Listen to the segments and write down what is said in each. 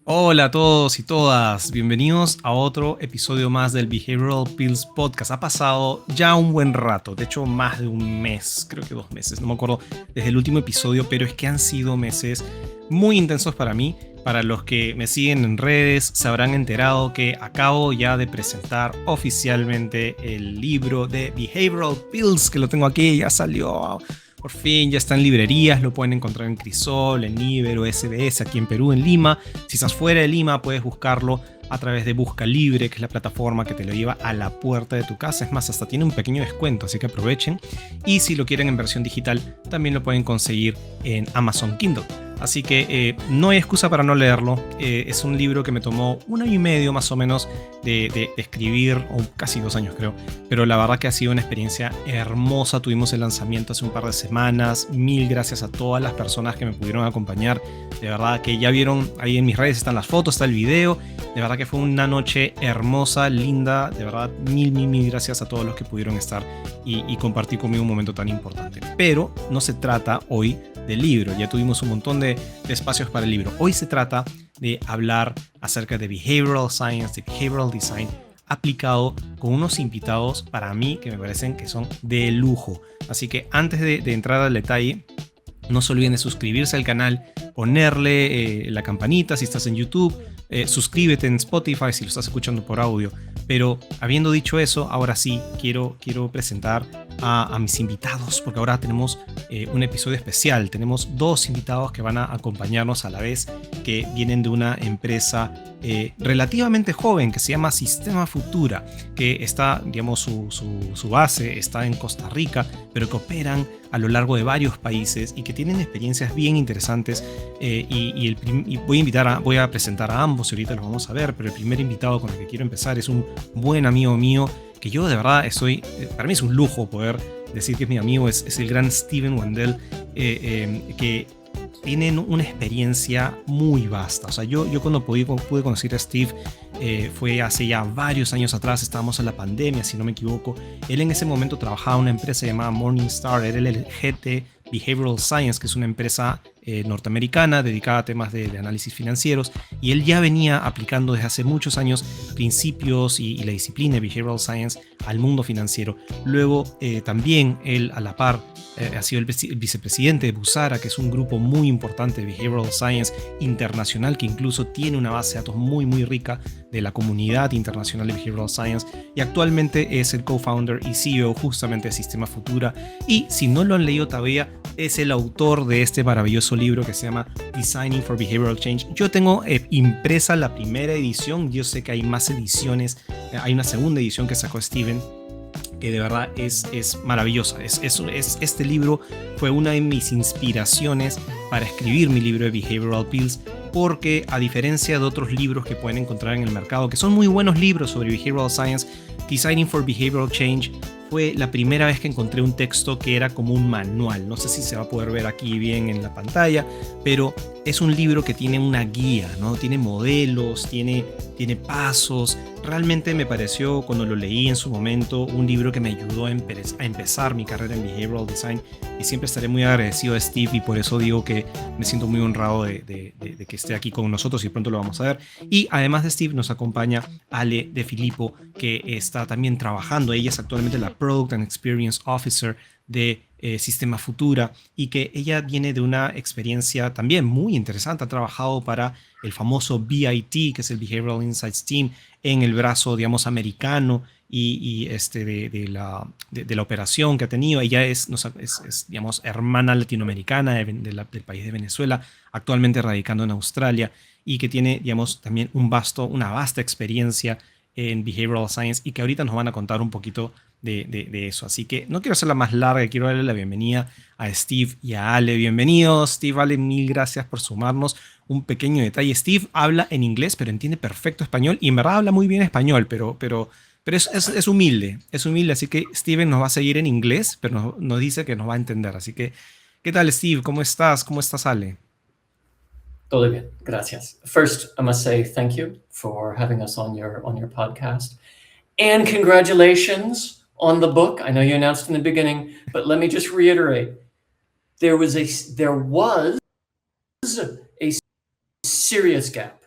Hola a todos y todas, bienvenidos a otro episodio más del Behavioral Pills Podcast. Ha pasado ya un buen rato, de hecho más de un mes, creo que 2 meses, no me acuerdo desde el último episodio, pero es que han sido meses muy intensos para mí. Para los que me siguen en redes se habrán enterado que acabo ya de presentar oficialmente el libro de Behavioral Pills, que lo tengo aquí, ya salió. Por fin, ya está en librerías, lo pueden encontrar en Crisol, en Ibero, SBS, aquí en Perú, en Lima. Si estás fuera de Lima, puedes buscarlo a través de Busca Libre, que es la plataforma que te lo lleva a la puerta de tu casa. Es más, hasta tiene un pequeño descuento, así que aprovechen. Y si lo quieren en versión digital, también lo pueden conseguir en Amazon Kindle. Así que no hay excusa para no leerlo. Es un libro que me tomó 1 año y medio más o menos de escribir, o casi 2 años creo. Pero la verdad que ha sido una experiencia hermosa. Tuvimos el lanzamiento hace un par de semanas. Mil gracias a todas las personas que me pudieron acompañar. De verdad que ya vieron ahí en mis redes, están las fotos, está el video. De verdad que fue una noche hermosa, linda. De verdad, mil gracias a todos los que pudieron estar y compartir conmigo un momento tan importante. Pero no se trata hoy del libro, ya tuvimos un montón de espacios para el libro. Hoy se trata de hablar acerca de behavioral science, de behavioral design, aplicado con unos invitados para mí que me parecen que son de lujo. Así que antes de entrar al detalle, no se olviden de suscribirse al canal, ponerle la campanita si estás en YouTube, suscríbete en Spotify si lo estás escuchando por audio. Pero habiendo dicho eso, ahora sí quiero presentar a mis invitados, porque ahora tenemos un episodio especial. Tenemos 2 invitados que van a acompañarnos a la vez, que vienen de una empresa relativamente joven que se llama Sistema Futura, que está, digamos, su base está en Costa Rica, pero que operan a lo largo de varios países y que tienen experiencias bien interesantes. Y voy a presentar a ambos y ahorita los vamos a ver, pero el primer invitado con el que quiero empezar es un buen amigo mío que yo de verdad para mí es un lujo poder decir que es mi amigo, es el gran Steven Wendell, que tienen una experiencia muy vasta. O sea, yo cuando pude conocer a Steve fue hace ya varios años atrás, estábamos en la pandemia, si no me equivoco. Él en ese momento trabajaba en una empresa llamada Morningstar, era el GT Behavioral Science, que es una empresa norteamericana dedicada a temas de análisis financieros, y él ya venía aplicando desde hace muchos años principios y la disciplina de Behavioral Science al mundo financiero. Luego también él a la par ha sido el vicepresidente de Busara, que es un grupo muy importante de Behavioral Science internacional, que incluso tiene una base de datos muy rica de la comunidad internacional de Behavioral Science, y actualmente es el co-founder y CEO justamente de Sistema Futura. Y si no lo han leído todavía, es el autor de este maravilloso libro que se llama Designing for Behavioral Change. Yo tengo impresa la primera edición, yo sé que hay más ediciones, hay una segunda edición que sacó Steven, que de verdad es maravillosa. Este libro fue una de mis inspiraciones para escribir mi libro de Behavioral Pills, porque a diferencia de otros libros que pueden encontrar en el mercado, que son muy buenos libros sobre Behavioral Science, Designing for Behavioral Change fue la primera vez que encontré un texto que era como un manual. No sé si se va a poder ver aquí bien en la pantalla, pero es un libro que tiene una guía, ¿no? Tiene modelos, tiene pasos. Realmente me pareció, cuando lo leí en su momento, un libro que me ayudó a empezar mi carrera en Behavioral Design, y siempre estaré muy agradecido a Steve, y por eso digo que me siento muy honrado de que esté aquí con nosotros, y pronto lo vamos a ver. Y además de Steve nos acompaña Ale De Filippo, que está también trabajando. Ella es actualmente la Product and Experience Officer de Sistema Futura, y que ella viene de una experiencia también muy interesante. Ha trabajado para el famoso BIT, que es el Behavioral Insights Team, en el brazo, digamos, americano de la operación que ha tenido. Ella es digamos, hermana latinoamericana del país de Venezuela, actualmente radicando en Australia, y que tiene, digamos, también una vasta experiencia en Behavioral Science, y que ahorita nos van a contar un poquito de eso. Así que no quiero hacerla más larga, quiero darle la bienvenida a Steve y a Ale. Bienvenidos, Steve, Ale, mil gracias por sumarnos. Un pequeño detalle: Steve habla en inglés, pero entiende perfecto español, y en verdad habla muy bien español, pero es humilde, así que Steven nos va a seguir en inglés, pero nos dice que nos va a entender. Así que, ¿qué tal, Steve? ¿Cómo estás? ¿Cómo estás, Ale? Todo bien, gracias. First, I must say thank you for having us on your podcast, and congratulations on the book. I know you announced in the beginning, but let me just reiterate. There was a serious gap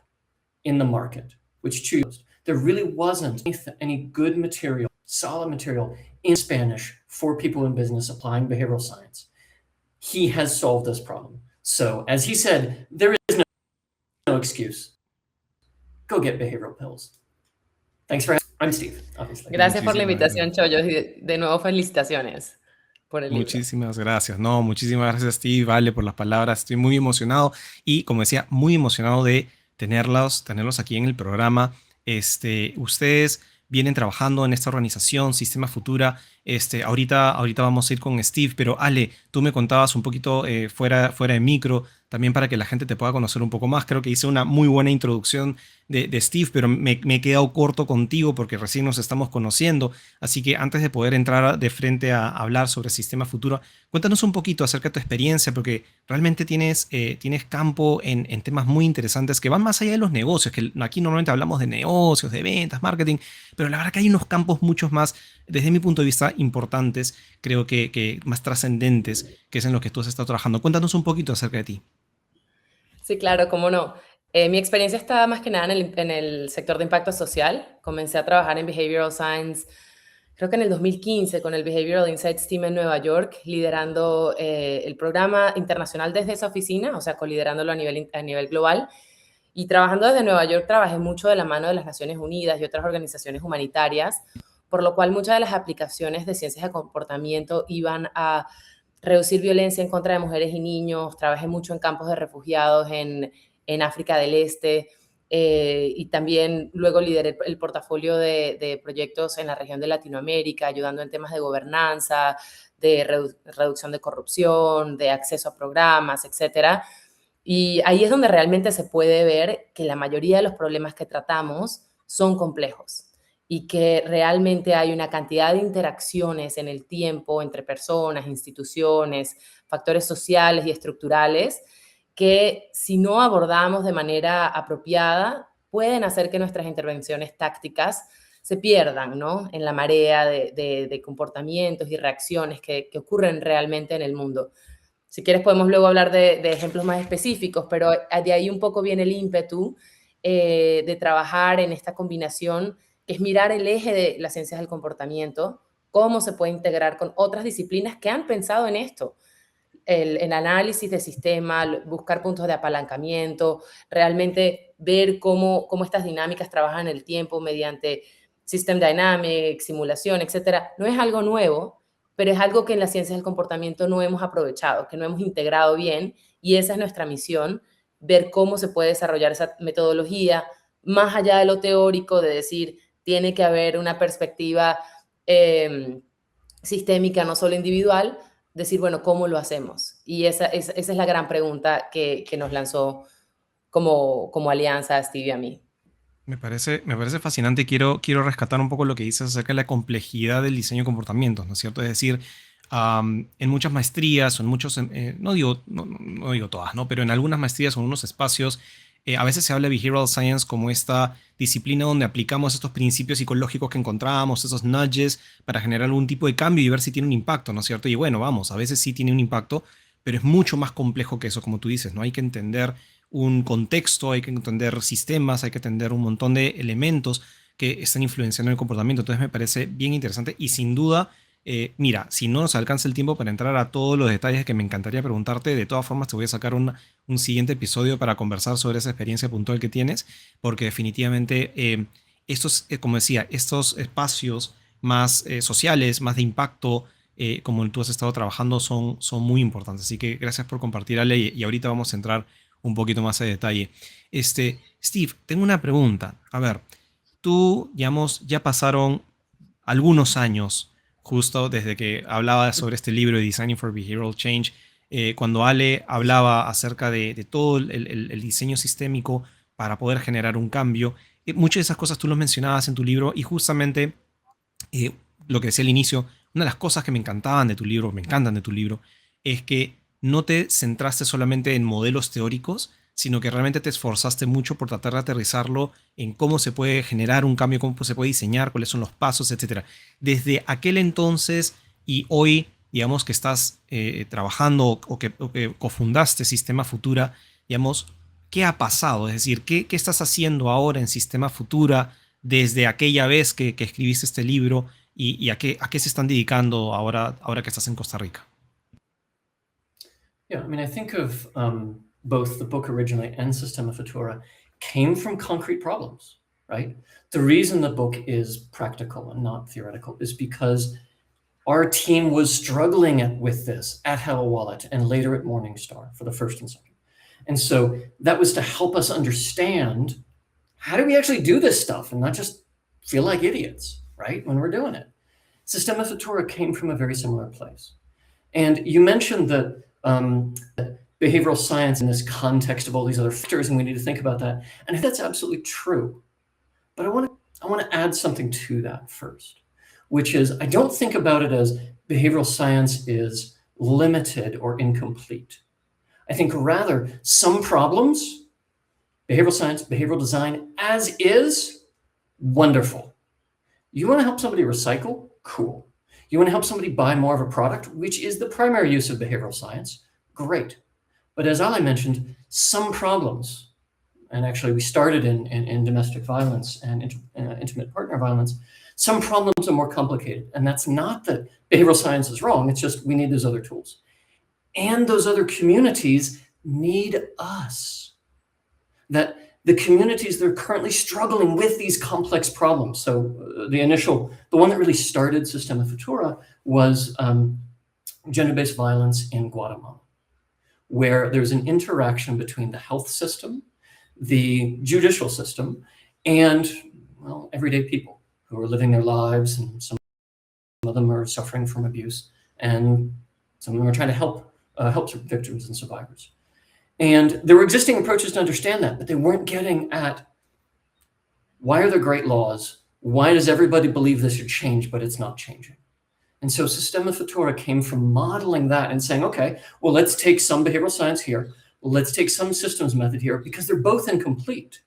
in the market, which chose. There really wasn't any good material, solid material in Spanish for people in business applying behavioral science. He has solved this problem. So, as he said, there is no excuse. Go get behavioral pills. Thanks for having me. I'm Steve, obviously. Gracias por la invitación, Chollo. Y de nuevo, felicitaciones por el libro. Muchísimas gracias. No, muchísimas gracias, Steve, Vale, por las palabras. Estoy muy emocionado y, como decía, muy emocionado de tenerlos aquí en el programa. Ustedes vienen trabajando en esta organización, Sistema Futura. Ahorita vamos a ir con Steve, pero Ale, tú me contabas un poquito fuera de micro, también para que la gente te pueda conocer un poco más. Creo que hice una muy buena introducción de Steve, pero me he quedado corto contigo porque recién nos estamos conociendo. Así que antes de poder entrar de frente a hablar sobre Sistema Futuro, cuéntanos un poquito acerca de tu experiencia, porque realmente tienes campo en temas muy interesantes que van más allá de los negocios, que aquí normalmente hablamos de negocios, de ventas, marketing, pero la verdad que hay unos campos muchos más, desde mi punto de vista, importantes, creo que más trascendentes, que es en lo que tú has estado trabajando. Cuéntanos un poquito acerca de ti. Sí, claro, cómo no. Mi experiencia está más que nada en el sector de impacto social. Comencé a trabajar en Behavioral Science, creo que en el 2015, con el Behavioral Insights Team en Nueva York, liderando el programa internacional desde esa oficina, o sea, coliderándolo a nivel global. Y trabajando desde Nueva York, trabajé mucho de la mano de las Naciones Unidas y otras organizaciones humanitarias, por lo cual muchas de las aplicaciones de ciencias de comportamiento iban a reducir violencia en contra de mujeres y niños. Trabajé mucho en campos de refugiados en África del Este y también luego lideré el portafolio de proyectos en la región de Latinoamérica, ayudando en temas de gobernanza, de reducción de corrupción, de acceso a programas, etcétera. Y ahí es donde realmente se puede ver que la mayoría de los problemas que tratamos son complejos y que realmente hay una cantidad de interacciones en el tiempo entre personas, instituciones, factores sociales y estructurales que si no abordamos de manera apropiada pueden hacer que nuestras intervenciones tácticas se pierdan, ¿no?, en la marea de comportamientos y reacciones que ocurren realmente en el mundo. Si quieres podemos luego hablar de ejemplos más específicos, pero de ahí un poco viene el ímpetu de trabajar en esta combinación, que es mirar el eje de las ciencias del comportamiento, cómo se puede integrar con otras disciplinas que han pensado en esto, el análisis de sistema, buscar puntos de apalancamiento, realmente ver cómo estas dinámicas trabajan en el tiempo mediante System Dynamics, simulación, etcétera. No es algo nuevo, pero es algo que en las ciencias del comportamiento no hemos aprovechado, que no hemos integrado bien, y esa es nuestra misión, ver cómo se puede desarrollar esa metodología, más allá de lo teórico, de decir, tiene que haber una perspectiva sistémica, no solo individual, decir, bueno, ¿cómo lo hacemos? Y esa es la gran pregunta que nos lanzó como alianza a Steve y a mí. Me parece fascinante. Quiero rescatar un poco lo que dices acerca de la complejidad del diseño de comportamientos, ¿no es cierto? Es decir, en muchas maestrías o en muchos, no digo todas, ¿no? Pero en algunas maestrías o en unos espacios, a veces se habla de behavioral science como esta disciplina donde aplicamos estos principios psicológicos que encontramos, esos nudges, para generar algún tipo de cambio y ver si tiene un impacto, ¿no es cierto? Y bueno, vamos, a veces sí tiene un impacto, pero es mucho más complejo que eso, como tú dices, ¿no? Hay que entender un contexto, hay que entender sistemas, hay que entender un montón de elementos que están influenciando el comportamiento. Entonces me parece bien interesante y sin duda, mira, si no nos alcanza el tiempo para entrar a todos los detalles que me encantaría preguntarte, de todas formas te voy a sacar un siguiente episodio para conversar sobre esa experiencia puntual que tienes, porque definitivamente estos, como decía, estos espacios más sociales, más de impacto, como tú has estado trabajando, son muy importantes. Así que gracias por compartir, Ale, y ahorita vamos a entrar un poquito más a detalle. Steve, tengo una pregunta. A ver, tú, digamos, ya pasaron algunos años justo desde que hablaba sobre este libro de Designing for Behavioral Change, cuando Ale hablaba acerca de todo el diseño sistémico para poder generar un cambio. Muchas de esas cosas tú lo mencionabas en tu libro y justamente lo que decía al inicio, una de las cosas que me encantaban de tu libro, me encantan de tu libro, es que no te centraste solamente en modelos teóricos, sino que realmente te esforzaste mucho por tratar de aterrizarlo en cómo se puede generar un cambio, cómo se puede diseñar, cuáles son los pasos, etcétera. Desde aquel entonces y hoy, digamos que estás trabajando o que cofundaste Sistema Futura, digamos, ¿qué ha pasado? Es decir, ¿qué estás haciendo ahora en Sistema Futura desde aquella vez que escribiste este libro y a qué se están dedicando ahora que estás en Costa Rica? Yeah, I mean, I think of both the book originally and Sistema Futura came from concrete problems, right? The reason the book is practical and not theoretical is because our team was struggling with this at Hello Wallet and later at Morningstar for the first and second. And so that was to help us understand, how do we actually do this stuff and not just feel like idiots, right, when we're doing it? Sistema Futura came from a very similar place. And you mentioned that behavioral science in this context of all these other factors, and we need to think about that. And that's absolutely true. But I want to add something to that first, which is, I don't think about it as behavioral science is limited or incomplete. I think rather some problems, behavioral science, behavioral design as is, wonderful. You want to help somebody recycle? Cool. You want to help somebody buy more of a product, which is the primary use of behavioral science? Great. But as Ali mentioned, some problems, and actually we started in domestic violence and intimate partner violence, some problems are more complicated. And that's not that behavioral science is wrong, it's just we need those other tools. And those other communities need us. That the communities that are currently struggling with these complex problems. So the one that really started Sistema Futura was gender-based violence in Guatemala, where there's an interaction between the health system, the judicial system, and, well, everyday people who are living their lives, and some of them are suffering from abuse, and some of them are trying to help victims and survivors. And there were existing approaches to understand that, but they weren't getting at, why are there great laws? Why does everybody believe this should change, but it's not changing? And so Sistema Futura came from modeling that and saying, okay, well, let's take some behavioral science here. Let's take some systems method here, because they're both incomplete.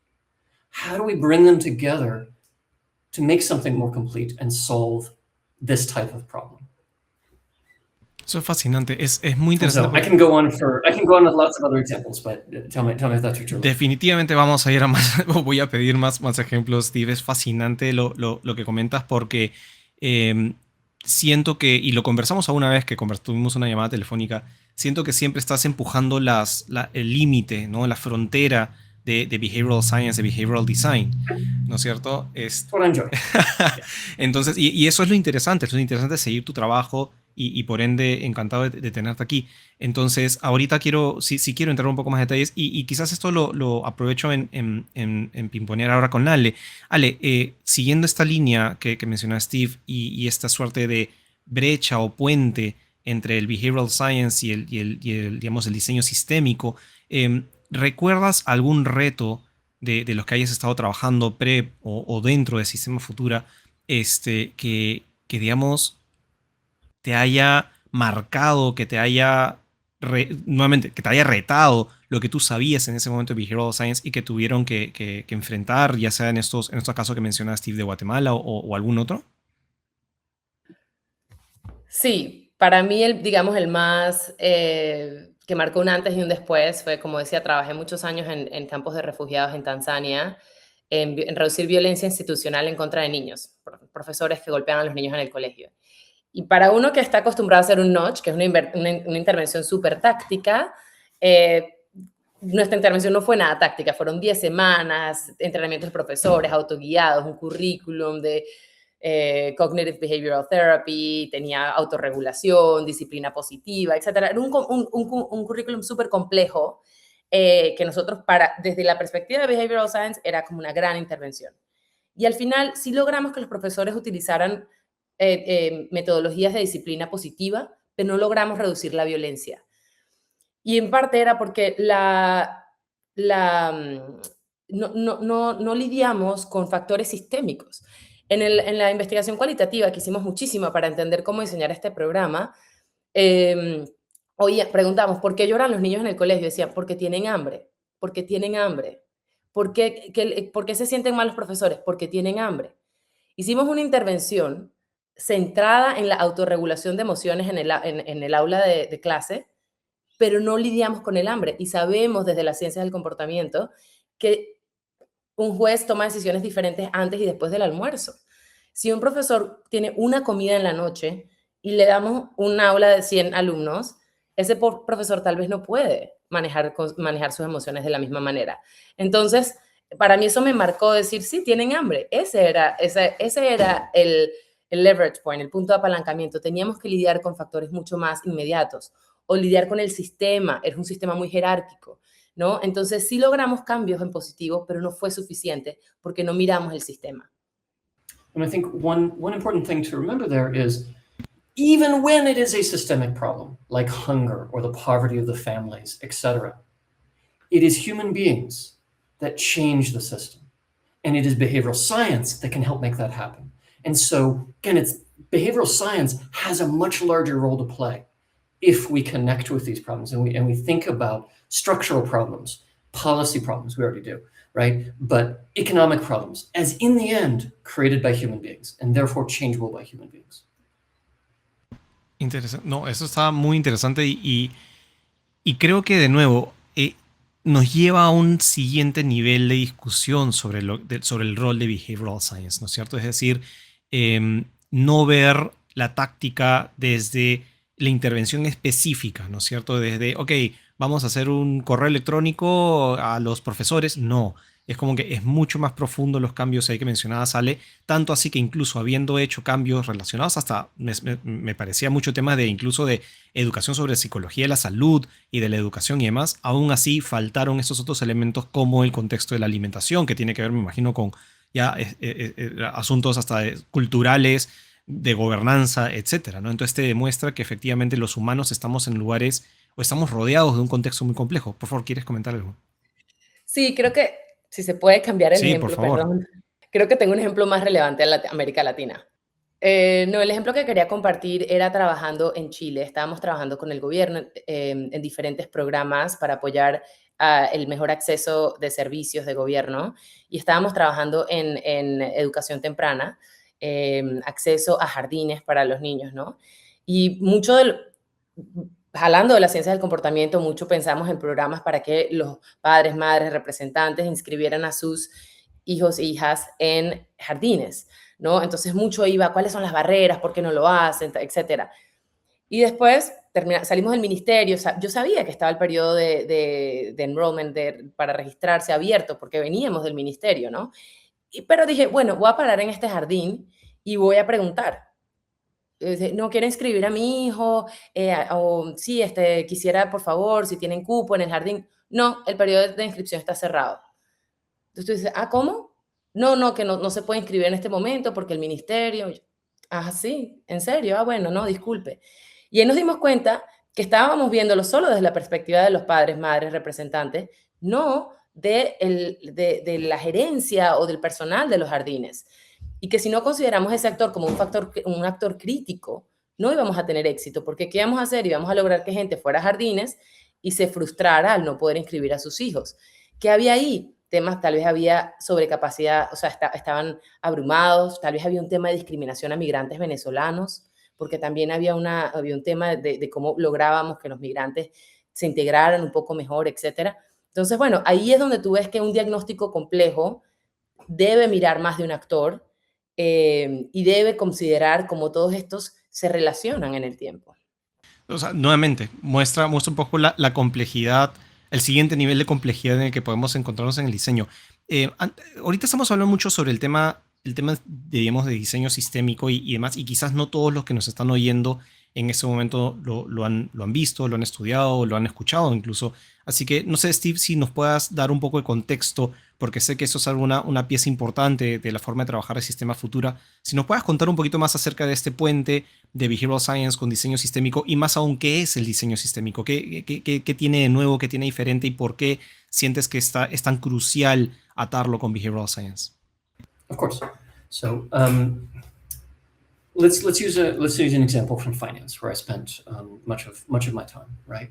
How do we bring them together to make something more complete and solve this type of problem? Eso es fascinante, es muy interesante. So I can go on with lots of other examples, but tell me if that's what you're looking. Definitivamente vamos a ir a más, voy a pedir más ejemplos, Steve. Es fascinante lo que comentas, porque siento que, y lo conversamos alguna vez que tuvimos una llamada telefónica, siento que siempre estás empujando el límite, ¿no? La frontera de behavioral science, de behavioral design, ¿no es cierto? What I enjoy. Entonces, y eso es lo interesante seguir tu trabajo. Y por ende, encantado de tenerte aquí. Entonces, ahorita quiero entrar un poco más en detalles y quizás esto lo aprovecho en pimponear ahora con Ale. Ale, siguiendo esta línea que mencionaba Steve y esta suerte de brecha o puente entre el behavioral science y el digamos, el diseño sistémico, ¿recuerdas algún reto de los que hayas estado trabajando o dentro de Sistema Futura que digamos, te haya marcado, que te haya nuevamente, que te haya retado lo que tú sabías en ese momento de Behavioral Science y que tuvieron que enfrentar, ya sea en estos casos que mencionaba Steve de Guatemala o algún otro? Sí, para mí el más que marcó un antes y un después fue, como decía, trabajé muchos años en campos de refugiados en Tanzania, en reducir violencia institucional en contra de niños, profesores que golpean a los niños en el colegio. Y para uno que está acostumbrado a hacer un notch, que es una intervención súper táctica, nuestra intervención no fue nada táctica, fueron 10 semanas, entrenamientos de profesores, autoguiados, un currículum de Cognitive Behavioral Therapy, tenía autorregulación, disciplina positiva, etc. Era un currículum súper complejo que nosotros, desde la perspectiva de Behavioral Science, era como una gran intervención. Y al final sí logramos que los profesores utilizaran metodologías de disciplina positiva, pero no logramos reducir la violencia. Y en parte era porque no lidiamos con factores sistémicos. En la investigación cualitativa, que hicimos muchísimo para entender cómo diseñar este programa, preguntamos, ¿por qué lloran los niños en el colegio? Decían, porque tienen hambre, Porque tienen hambre. ¿Por qué se sienten mal los profesores? Porque tienen hambre. Hicimos una intervención centrada en la autorregulación de emociones en el aula de clase, pero no lidiamos con el hambre. Y sabemos desde las ciencias del comportamiento que un juez toma decisiones diferentes antes y después del almuerzo. Si un profesor tiene una comida en la noche y le damos un aula de 100 alumnos, ese profesor tal vez no puede manejar sus emociones de la misma manera. Entonces, para mí eso me marcó decir, sí, tienen hambre. Ese era el leverage point, el punto de apalancamiento. Teníamos que lidiar con factores mucho más inmediatos o lidiar con el sistema. Es un sistema muy jerárquico, ¿no? Entonces sí logramos cambios en positivo, pero no fue suficiente porque no miramos el sistema. And I think one important thing to remember there is, even when it is a systemic problem, like hunger or the poverty of the families, etc., it is human beings that change the system. And it is behavioral science that can help make that happen. And so, again, behavioral science has a much larger role to play if we connect with these problems and we think about structural problems, policy problems, we already do, right? But economic problems, as in the end, created by human beings and therefore changeable by human beings. Interesante. No, eso está muy interesante y creo que de nuevo nos lleva a un siguiente nivel de discusión sobre el rol de behavioral science, ¿no es cierto? Es decir, no ver la táctica desde la intervención específica, ¿no es cierto? Desde, ok, vamos a hacer un correo electrónico a los profesores. No, es como que es mucho más profundo los cambios ahí que mencionaba Sale, tanto así que incluso habiendo hecho cambios relacionados hasta, me parecía mucho tema de incluso de educación sobre psicología de la salud y de la educación y demás, aún así faltaron estos otros elementos como el contexto de la alimentación, que tiene que ver, me imagino, con ya asuntos hasta culturales, de gobernanza, etcétera, ¿no? Entonces te demuestra que efectivamente los humanos estamos en lugares o estamos rodeados de un contexto muy complejo. Por favor, ¿quieres comentar algo? Sí, creo que si se puede cambiar el Sí, ejemplo, por favor. perdón. Creo que tengo un ejemplo más relevante en América Latina. No, el ejemplo que quería compartir era trabajando en Chile. Estábamos trabajando con el gobierno en diferentes programas para apoyar el mejor acceso de servicios de gobierno y estábamos trabajando en educación temprana, acceso a jardines para los niños, ¿no? Y jalando de la ciencia del comportamiento, mucho pensamos en programas para que los padres, madres, representantes inscribieran a sus hijos e hijas en jardines, ¿no? Entonces mucho iba, ¿cuáles son las barreras? ¿Por qué no lo hacen? Etcétera. Y después salimos del ministerio, yo sabía que estaba el periodo de enrollment para registrarse abierto porque veníamos del ministerio, ¿no? Pero dije, bueno, voy a parar en este jardín y voy a preguntar. No quiero inscribir a mi hijo, o sí, quisiera, por favor, si tienen cupo en el jardín. No, el periodo de inscripción está cerrado. Entonces tú dices, ¿cómo? No, que no se puede inscribir en este momento porque el ministerio... sí, ¿en serio? Bueno, no, disculpe. Y ahí nos dimos cuenta que estábamos viéndolo solo desde la perspectiva de los padres, madres, representantes, no de la gerencia o del personal de los jardines. Y que si no consideramos ese actor como un actor crítico, no íbamos a tener éxito, porque ¿qué íbamos a hacer? Íbamos a lograr que gente fuera a jardines y se frustrara al no poder inscribir a sus hijos. ¿Qué había ahí? Temas, tal vez había sobrecapacidad, o sea, estaban abrumados, tal vez había un tema de discriminación a migrantes venezolanos, porque también había un tema de cómo lográbamos que los migrantes se integraran un poco mejor, etcétera. Entonces, bueno, ahí es donde tú ves que un diagnóstico complejo debe mirar más de un actor y debe considerar cómo todos estos se relacionan en el tiempo. O sea, nuevamente, muestra un poco la complejidad, el siguiente nivel de complejidad en el que podemos encontrarnos en el diseño. Ahorita estamos hablando mucho sobre el tema digamos, de diseño sistémico y demás, y quizás no todos los que nos están oyendo en ese momento lo han visto, lo han estudiado, lo han escuchado incluso. Así que no sé, Steve, si nos puedas dar un poco de contexto, porque sé que eso es una pieza importante de la forma de trabajar el sistema Futura. Si nos puedas contar un poquito más acerca de este puente de Behavioral Science con diseño sistémico y más aún, ¿qué es el diseño sistémico? ¿Qué tiene de nuevo, qué tiene diferente y por qué sientes que es tan crucial atarlo con Behavioral Science? Of course. So let's use an example from finance, where I spent much of my time. Right.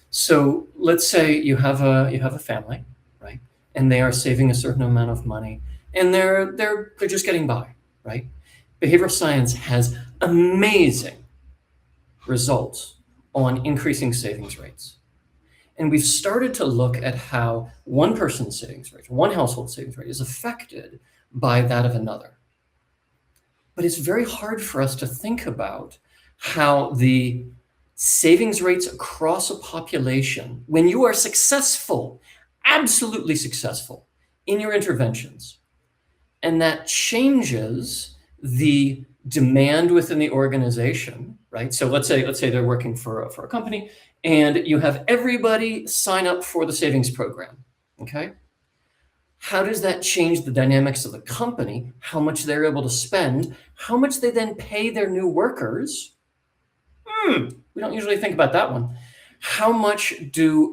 So let's say you have a family and they are saving a certain amount of money, and they're just getting by, right? Behavioral science has amazing results on increasing savings rates. And we've started to look at how one person's savings rate, one household savings rate, is affected by that of another. But it's very hard for us to think about how the savings rates across a population, when you are successful, absolutely successful in your interventions, and that changes the demand within the organization, right? So let's say they're working for a company, and you have everybody sign up for the savings program, okay? How does that change the dynamics of the company, how much they're able to spend, how much they then pay their new workers? We don't usually think about that one. How do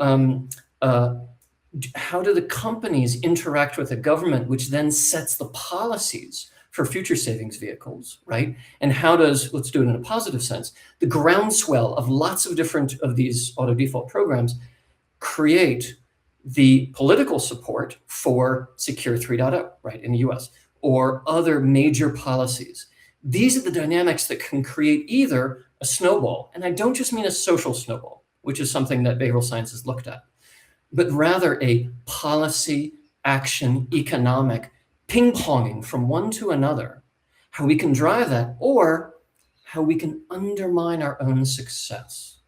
the companies interact with the government, which then sets the policies for future savings vehicles, right? And how does, let's do it in a positive sense, the groundswell of lots of different of these auto default programs create the political support for Secure 3.0, right, in the US, or other major policies. These are the dynamics that can create either a snowball, and I don't just mean a social snowball, which is something that behavioral science has looked at, but rather a policy, action, economic ping-ponging from one to another, how we can drive that, or how we can undermine our own success.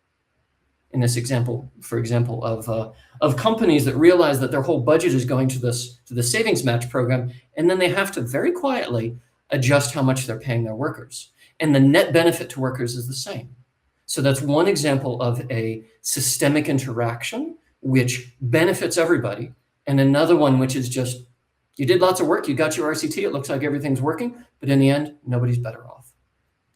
In this example, for example, of companies that realize that their whole budget is going to the savings match program, and then they have to very quietly adjust how much they're paying their workers. And the net benefit to workers is the same. So that's one example of a systemic interaction which benefits everybody, and another one which is just, you did lots of work, you got your RCT, it looks like everything's working, but in the end, nobody's better off.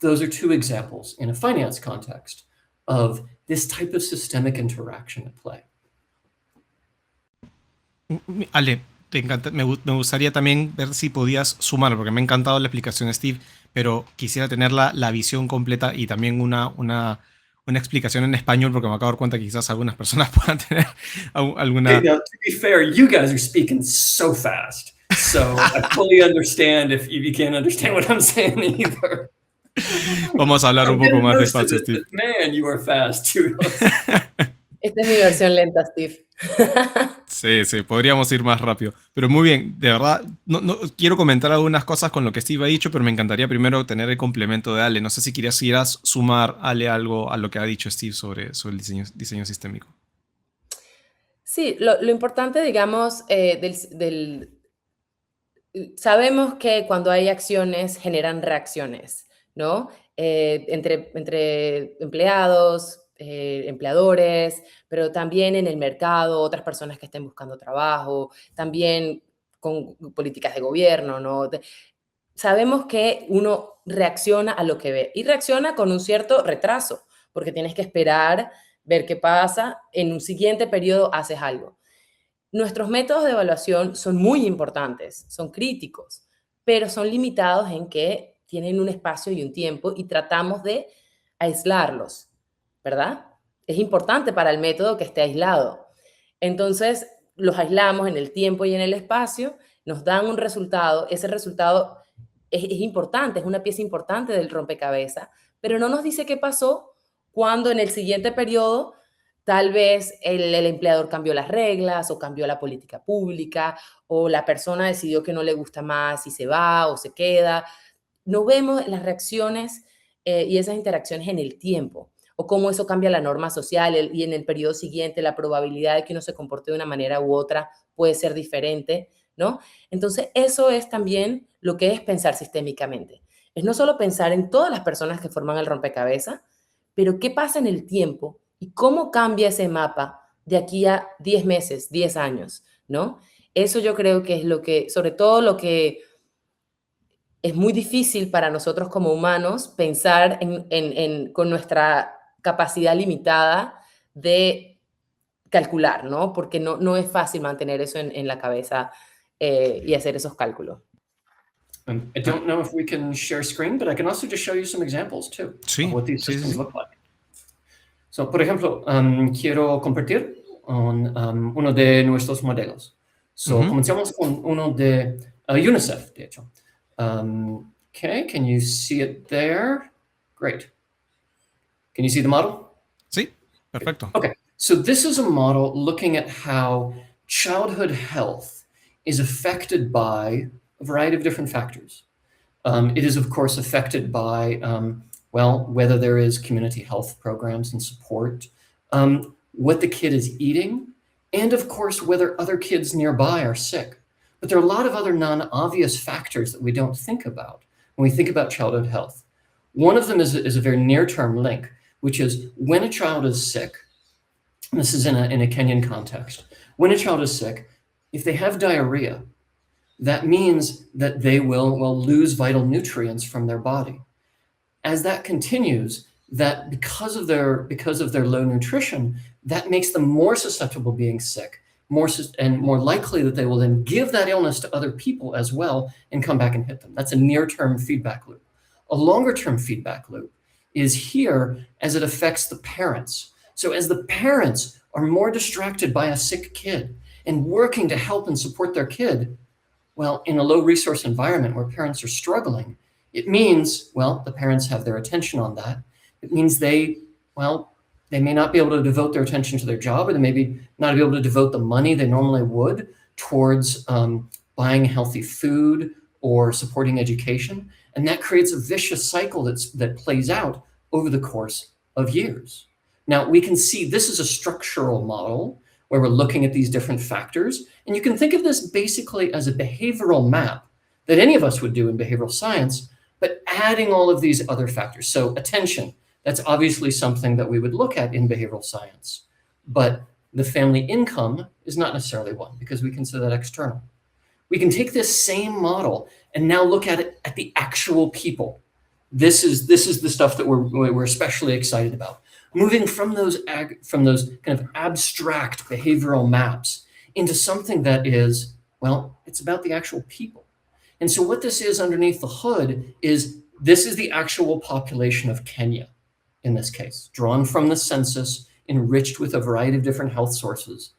Those are two examples in a finance context of this type of systemic interaction at play. Ale, me gustaría también ver si podías sumar, porque me ha encantado la explicación, Steve, pero quisiera tener la visión completa y también una explicación en español, porque me acabo de dar cuenta que quizás algunas personas puedan tener alguna... Hey, now, to be fair, you guys are speaking so fast, so I fully understand if you can't understand what I'm saying either. Vamos a hablar un poco más despacio, Steve. Man, you are fast too. Esta es mi versión lenta, Steve. Sí, podríamos ir más rápido. Pero muy bien, de verdad, no quiero comentar algunas cosas con lo que Steve ha dicho, pero me encantaría primero tener el complemento de Ale. No sé si quieras sumar, Ale, algo a lo que ha dicho Steve sobre el diseño sistémico. Sí, lo importante, digamos, sabemos que cuando hay acciones generan reacciones, ¿no? Entre empleados, empleadores, pero también en el mercado, otras personas que estén buscando trabajo, también con políticas de gobierno, ¿no? Sabemos que uno reacciona a lo que ve y reacciona con un cierto retraso, porque tienes que esperar, ver qué pasa, en un siguiente periodo haces algo. Nuestros métodos de evaluación son muy importantes, son críticos, pero son limitados en que tienen un espacio y un tiempo y tratamos de aislarlos, ¿verdad? Es importante para el método que esté aislado. Entonces, los aislamos en el tiempo y en el espacio, nos dan un resultado, ese resultado es importante, es una pieza importante del rompecabezas, pero no nos dice qué pasó cuando en el siguiente periodo tal vez el empleador cambió las reglas o cambió la política pública o la persona decidió que no le gusta más y se va o se queda. No vemos las reacciones y esas interacciones en el tiempo o cómo eso cambia la norma social y en el periodo siguiente la probabilidad de que uno se comporte de una manera u otra puede ser diferente, ¿no? Entonces, eso es también lo que es pensar sistémicamente. Es no solo pensar en todas las personas que forman el rompecabezas, pero qué pasa en el tiempo y cómo cambia ese mapa de aquí a 10 meses, 10 años, ¿no? Eso yo creo que es lo que, sobre todo lo que es muy difícil para nosotros como humanos pensar con nuestra capacidad limitada de calcular, ¿no? Porque no es fácil mantener eso en la cabeza y hacer esos cálculos. I don't know if we can share screen, but I can also just show you some examples too of what these systems look like. So, por ejemplo, quiero compartir uno de nuestros modelos. So, comencemos con uno de UNICEF, de hecho. Okay, can you see it there? Great. Can you see the model? Sí, perfecto. Okay, so this is a model looking at how childhood health is affected by a variety of different factors. It is, of course, affected by, whether there is community health programs and support, what the kid is eating, and, of course, whether other kids nearby are sick. But there are a lot of other non-obvious factors that we don't think about when we think about childhood health. One of them is a very near-term link, which is when a child is sick, and this is in a Kenyan context, when a child is sick, if they have diarrhea, that means that they will lose vital nutrients from their body. As that continues, that because of their low nutrition, that makes them more susceptible to being sick, and more likely that they will then give that illness to other people as well and come back and hit them. That's a near-term feedback loop. A longer-term feedback loop is here as it affects the parents. So as the parents are more distracted by a sick kid and working to help and support their kid, well, in a low resource environment where parents are struggling, it means, the parents have their attention on that. It means they may not be able to devote their attention to their job, or they may not be able to devote the money they normally would towards buying healthy food or supporting education. And that creates a vicious cycle that plays out over the course of years. Now, we can see this is a structural model where we're looking at these different factors. And you can think of this basically as a behavioral map that any of us would do in behavioral science, but adding all of these other factors. So attention, that's obviously something that we would look at in behavioral science. But the family income is not necessarily one, because we consider that external. We can take this same model and now look at it at the actual people. This is the stuff that we're especially excited about. Moving from those kind of abstract behavioral maps into something that is, it's about the actual people. And so what this is underneath the hood is this is the actual population of Kenya, in this case, drawn from the census, enriched with a variety of different health sources,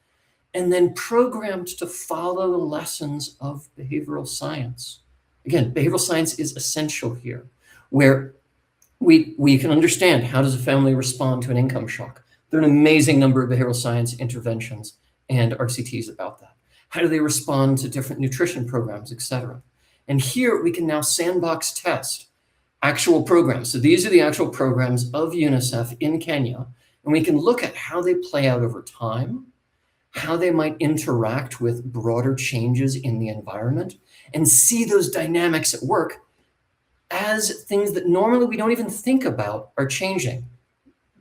and then programmed to follow the lessons of behavioral science. Again, behavioral science is essential here, where we can understand how does a family respond to an income shock. There are an amazing number of behavioral science interventions and RCTs about that. How do they respond to different nutrition programs, et cetera? And here we can now sandbox test actual programs. So these are the actual programs of UNICEF in Kenya, and we can look at how they play out over time, how they might interact with broader changes in the environment, and see those dynamics at work as things that normally we don't even think about are changing.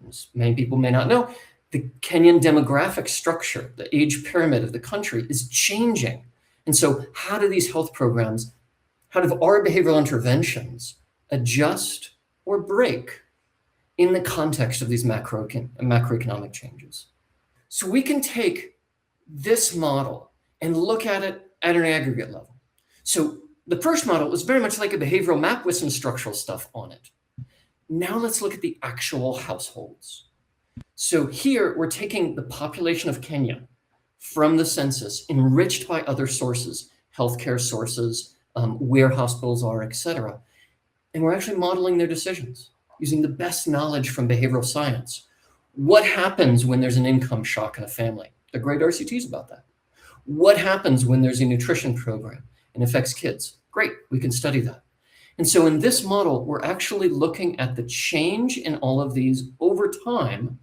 As many people may not know, the Kenyan demographic structure, the age pyramid of the country, is changing. And so how do these health programs, how do our behavioral interventions adjust or break in the context of these macroeconomic changes? So we can take this model and look at it at an aggregate level. So the first model was very much like a behavioral map with some structural stuff on it. Now let's look at the actual households. So here we're taking the population of Kenya from the census, enriched by other sources, healthcare sources, where hospitals are, et cetera. And we're actually modeling their decisions using the best knowledge from behavioral science. What happens when there's an income shock in a family? There are great RCTs about that. What happens when there's a nutrition program and affects kids? Great, we can study that. And so in this model, we're actually looking at the change in all of these over time,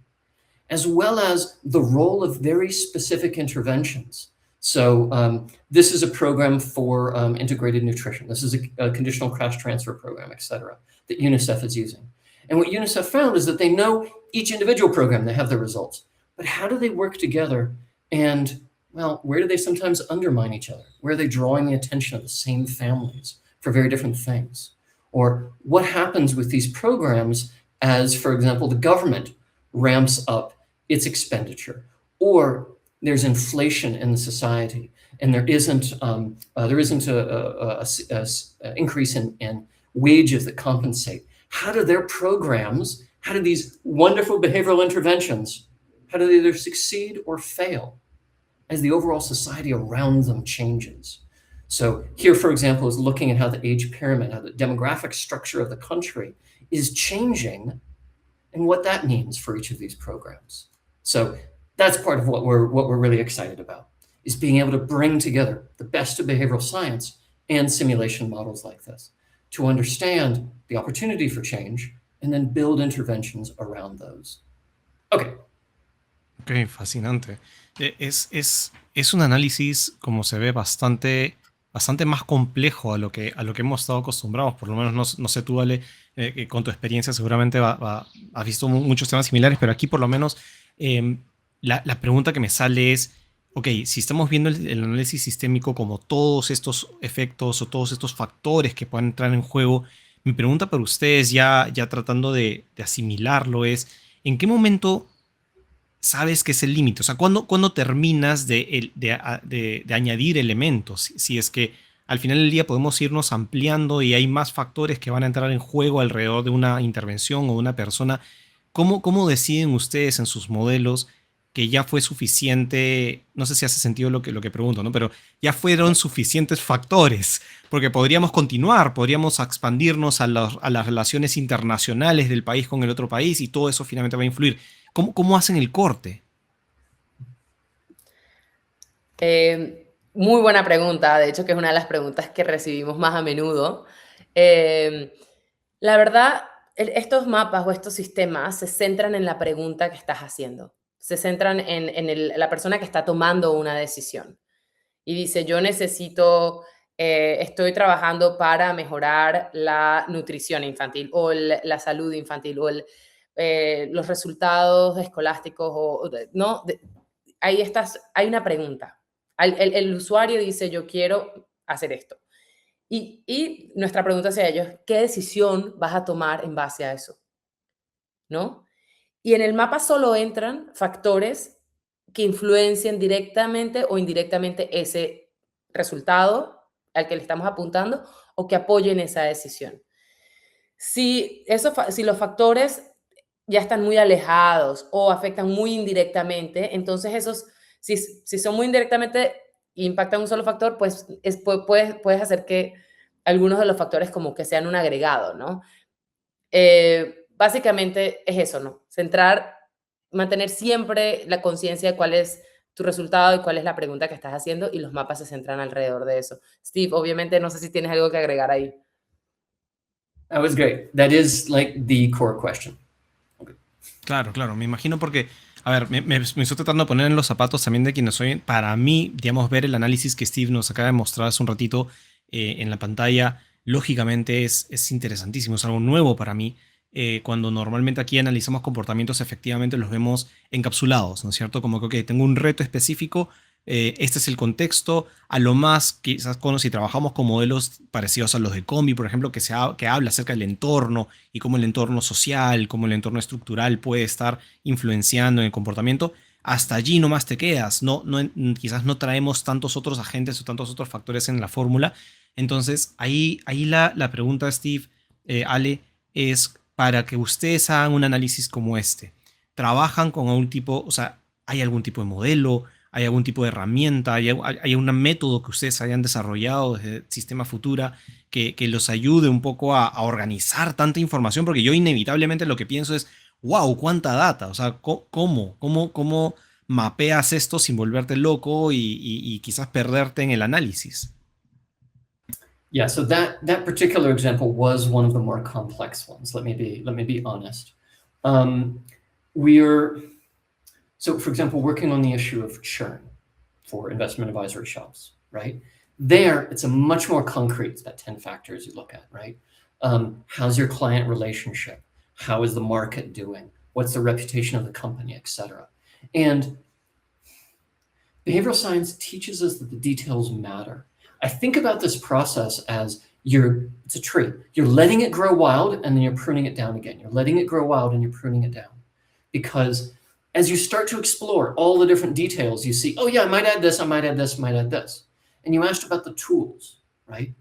as well as the role of very specific interventions. So this is a program for integrated nutrition. This is a conditional cash transfer program, et cetera, that UNICEF is using. And what UNICEF found is that they know each individual program, they have their results, but how do they work together? And where do they sometimes undermine each other? Where are they drawing the attention of the same families for very different things? Or what happens with these programs as, for example, the government ramps up its expenditure, or there's inflation in the society, and there isn't an increase in wages that compensate? How do their programs, how do these wonderful behavioral interventions, how do they either succeed or fail? as the overall society around them changes. So here, for example, is looking at how the age pyramid, how the demographic structure of the country is changing and what that means for each of these programs. So that's part of what we're really excited about, is being able to bring together the best of behavioral science and simulation models like this to understand the opportunity for change and then build interventions around those. Okay. Ok, fascinante. Es un análisis, como se ve, bastante más complejo a lo que hemos estado acostumbrados. Por lo menos, no sé tú, Ale, que con tu experiencia seguramente has visto muchos temas similares, pero aquí por lo menos la pregunta que me sale es, ok, si estamos viendo el análisis sistémico como todos estos efectos o todos estos factores que puedan entrar en juego, mi pregunta para ustedes, ya tratando de asimilarlo, es, ¿en qué momento sabes que es el límite? O sea, ¿cuándo terminas de añadir elementos? Si es que al final del día podemos irnos ampliando y hay más factores que van a entrar en juego alrededor de una intervención o de una persona, ¿cómo deciden ustedes en sus modelos que ya fue suficiente? No sé si hace sentido lo que pregunto, ¿no? Pero ya fueron suficientes factores, porque podríamos continuar, podríamos expandirnos a las relaciones internacionales del país con el otro país y todo eso finalmente va a influir. ¿Cómo hacen el corte? Muy buena pregunta, de hecho que es una de las preguntas que recibimos más a menudo. La verdad, estos mapas o estos sistemas se centran en la pregunta que estás haciendo, se centran en la persona que está tomando una decisión y dice, yo necesito, estoy trabajando para mejorar la nutrición infantil o la salud infantil o los resultados escolásticos, ¿no? Hay una pregunta. El usuario dice, yo quiero hacer esto. Y nuestra pregunta hacia ellos, ¿qué decisión vas a tomar en base a eso? ¿No? Y en el mapa solo entran factores que influencien directamente o indirectamente ese resultado al que le estamos apuntando o que apoyen esa decisión. Si los factores ya están muy alejados o afectan muy indirectamente, entonces si son muy indirectamente e impactan un solo factor, pues puedes hacer que algunos de los factores como que sean un agregado, ¿no? Básicamente es eso, ¿no? Mantener siempre la conciencia de cuál es tu resultado y cuál es la pregunta que estás haciendo, y los mapas se centran alrededor de eso. Steve, obviamente no sé si tienes algo que agregar ahí. That was great. That is like the core question. Okay. Claro, me imagino porque, a ver, me estoy tratando de poner en los zapatos también de quienes oyen. Para mí, digamos, ver el análisis que Steve nos acaba de mostrar hace un ratito en la pantalla, lógicamente es interesantísimo, es algo nuevo para mí. Cuando normalmente aquí analizamos comportamientos, efectivamente los vemos encapsulados, ¿no es cierto? Como que, ok, tengo un reto específico, este es el contexto, a lo más quizás si trabajamos con modelos parecidos a los de Combi, por ejemplo, que habla acerca del entorno y cómo el entorno social, cómo el entorno estructural puede estar influenciando en el comportamiento, hasta allí nomás te quedas, quizás no traemos tantos otros agentes o tantos otros factores en la fórmula. Entonces ahí la pregunta, Steve, Ale, es para que ustedes hagan un análisis como este. ¿Trabajan con algún tipo, o sea, hay algún tipo de modelo, hay algún tipo de herramienta, hay un método que ustedes hayan desarrollado desde Sistema Futura que los ayude un poco a organizar tanta información? Porque yo inevitablemente lo que pienso es, wow, cuánta data, o sea, ¿cómo mapeas esto sin volverte loco y quizás perderte en el análisis? Yeah, so that particular example was one of the more complex ones. Let me be honest. So, for example, working on the issue of churn for investment advisory shops, right? There, it's a much more concrete. It's about 10 factors you look at, right? How's your client relationship? How is the market doing? What's the reputation of the company, et cetera? And behavioral science teaches us that the details matter. I think about this process as it's a tree. You're letting it grow wild and then you're pruning it down again. You're letting it grow wild and you're pruning it down. Because as you start to explore all the different details, you see, oh yeah, I might add this, I might add this, I might add this. And you asked about the tools, right?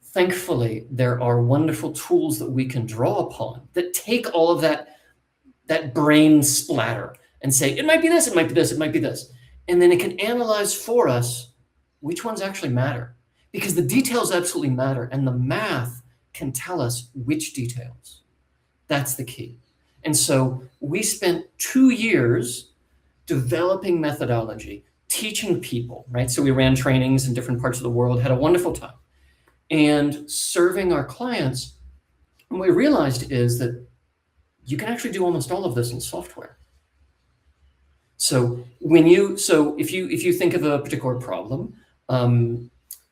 Thankfully, there are wonderful tools that we can draw upon that take all of that brain splatter and say, it might be this, it might be this, it might be this. And then it can analyze for us which ones actually matter. Because the details absolutely matter, and the math can tell us which details. That's the key. And so we spent 2 years developing methodology, teaching people, right? So we ran trainings in different parts of the world, had a wonderful time, and serving our clients. And what we realized is that you can actually do almost all of this in software. So if you think of a particular problem,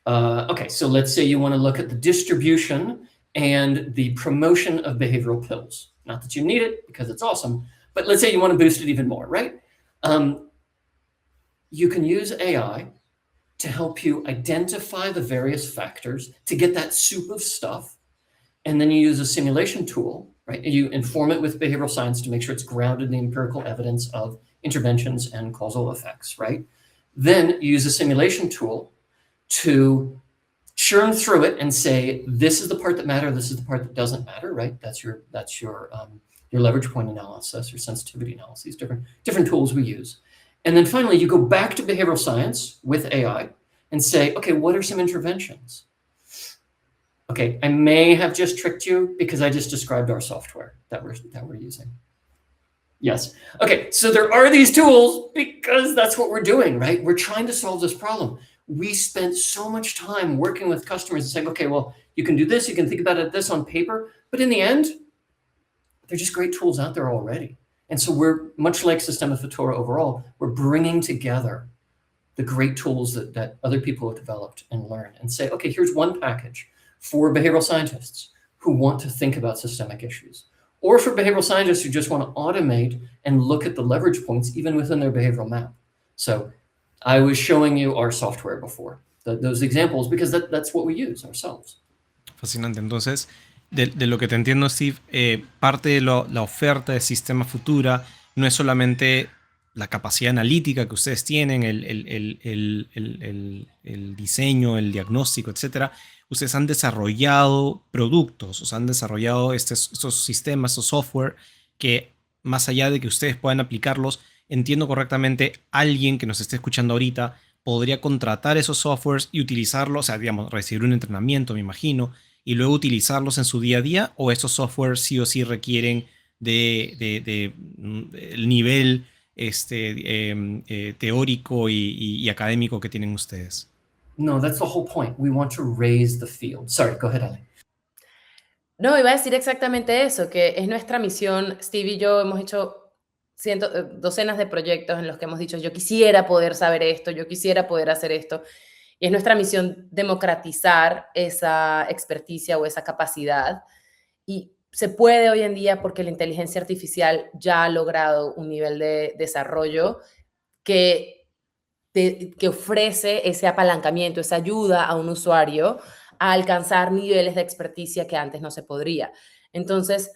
okay, so let's say you want to look at the distribution and the promotion of behavioral pills. Not that you need it, because it's awesome, but let's say you want to boost it even more, right? You can use AI to help you identify the various factors to get that soup of stuff. And then you use a simulation tool, right? You inform it with behavioral science to make sure it's grounded in the empirical evidence of interventions and causal effects, right? Then you use a simulation tool to churn through it and say, this is the part that matters, this is the part that doesn't matter, right? That's your leverage point analysis or sensitivity analysis, different tools we use. And then finally, you go back to behavioral science with AI and say, okay, what are some interventions? Okay, I may have just tricked you because I just described our software that we're using. Yes. Okay, so there are these tools because that's what we're doing, right? We're trying to solve this problem. We spent so much time working with customers and saying, okay, well, you can do this, you can think about this on paper, but in the end, they're just great tools out there already. And so we're, much like Sistema Futura overall, we're bringing together the great tools that other people have developed and learned and say, okay, here's one package for behavioral scientists who want to think about systemic issues, or for behavioral scientists who just want to automate and look at the leverage points even within their behavioral map. So I was showing you our software before, those examples, because that's what we use ourselves. Fascinante. Entonces, de lo que te entiendo, Steve, parte de la oferta de Sistema Futura no es solamente la capacidad analítica que ustedes tienen, el diseño, el diagnóstico, etcétera. Ustedes han desarrollado productos, o sea, han desarrollado estos sistemas, estos software, que más allá de que ustedes puedan aplicarlos, entiendo correctamente, alguien que nos esté escuchando ahorita podría contratar esos softwares y utilizarlos, o sea, digamos, recibir un entrenamiento, me imagino, y luego utilizarlos en su día a día, o estos softwares sí o sí requieren el nivel teórico y académico que tienen ustedes. No, that's the whole point. We want to raise the field. Sorry, go ahead, Ali. No, iba a decir exactamente eso, que es nuestra misión. Steve y yo hemos hecho docenas de proyectos en los que hemos dicho, yo quisiera poder saber esto, yo quisiera poder hacer esto. Y es nuestra misión democratizar esa experticia o esa capacidad. Y se puede hoy en día porque la inteligencia artificial ya ha logrado un nivel de desarrollo que ofrece ese apalancamiento, esa ayuda a un usuario a alcanzar niveles de experticia que antes no se podría. Entonces,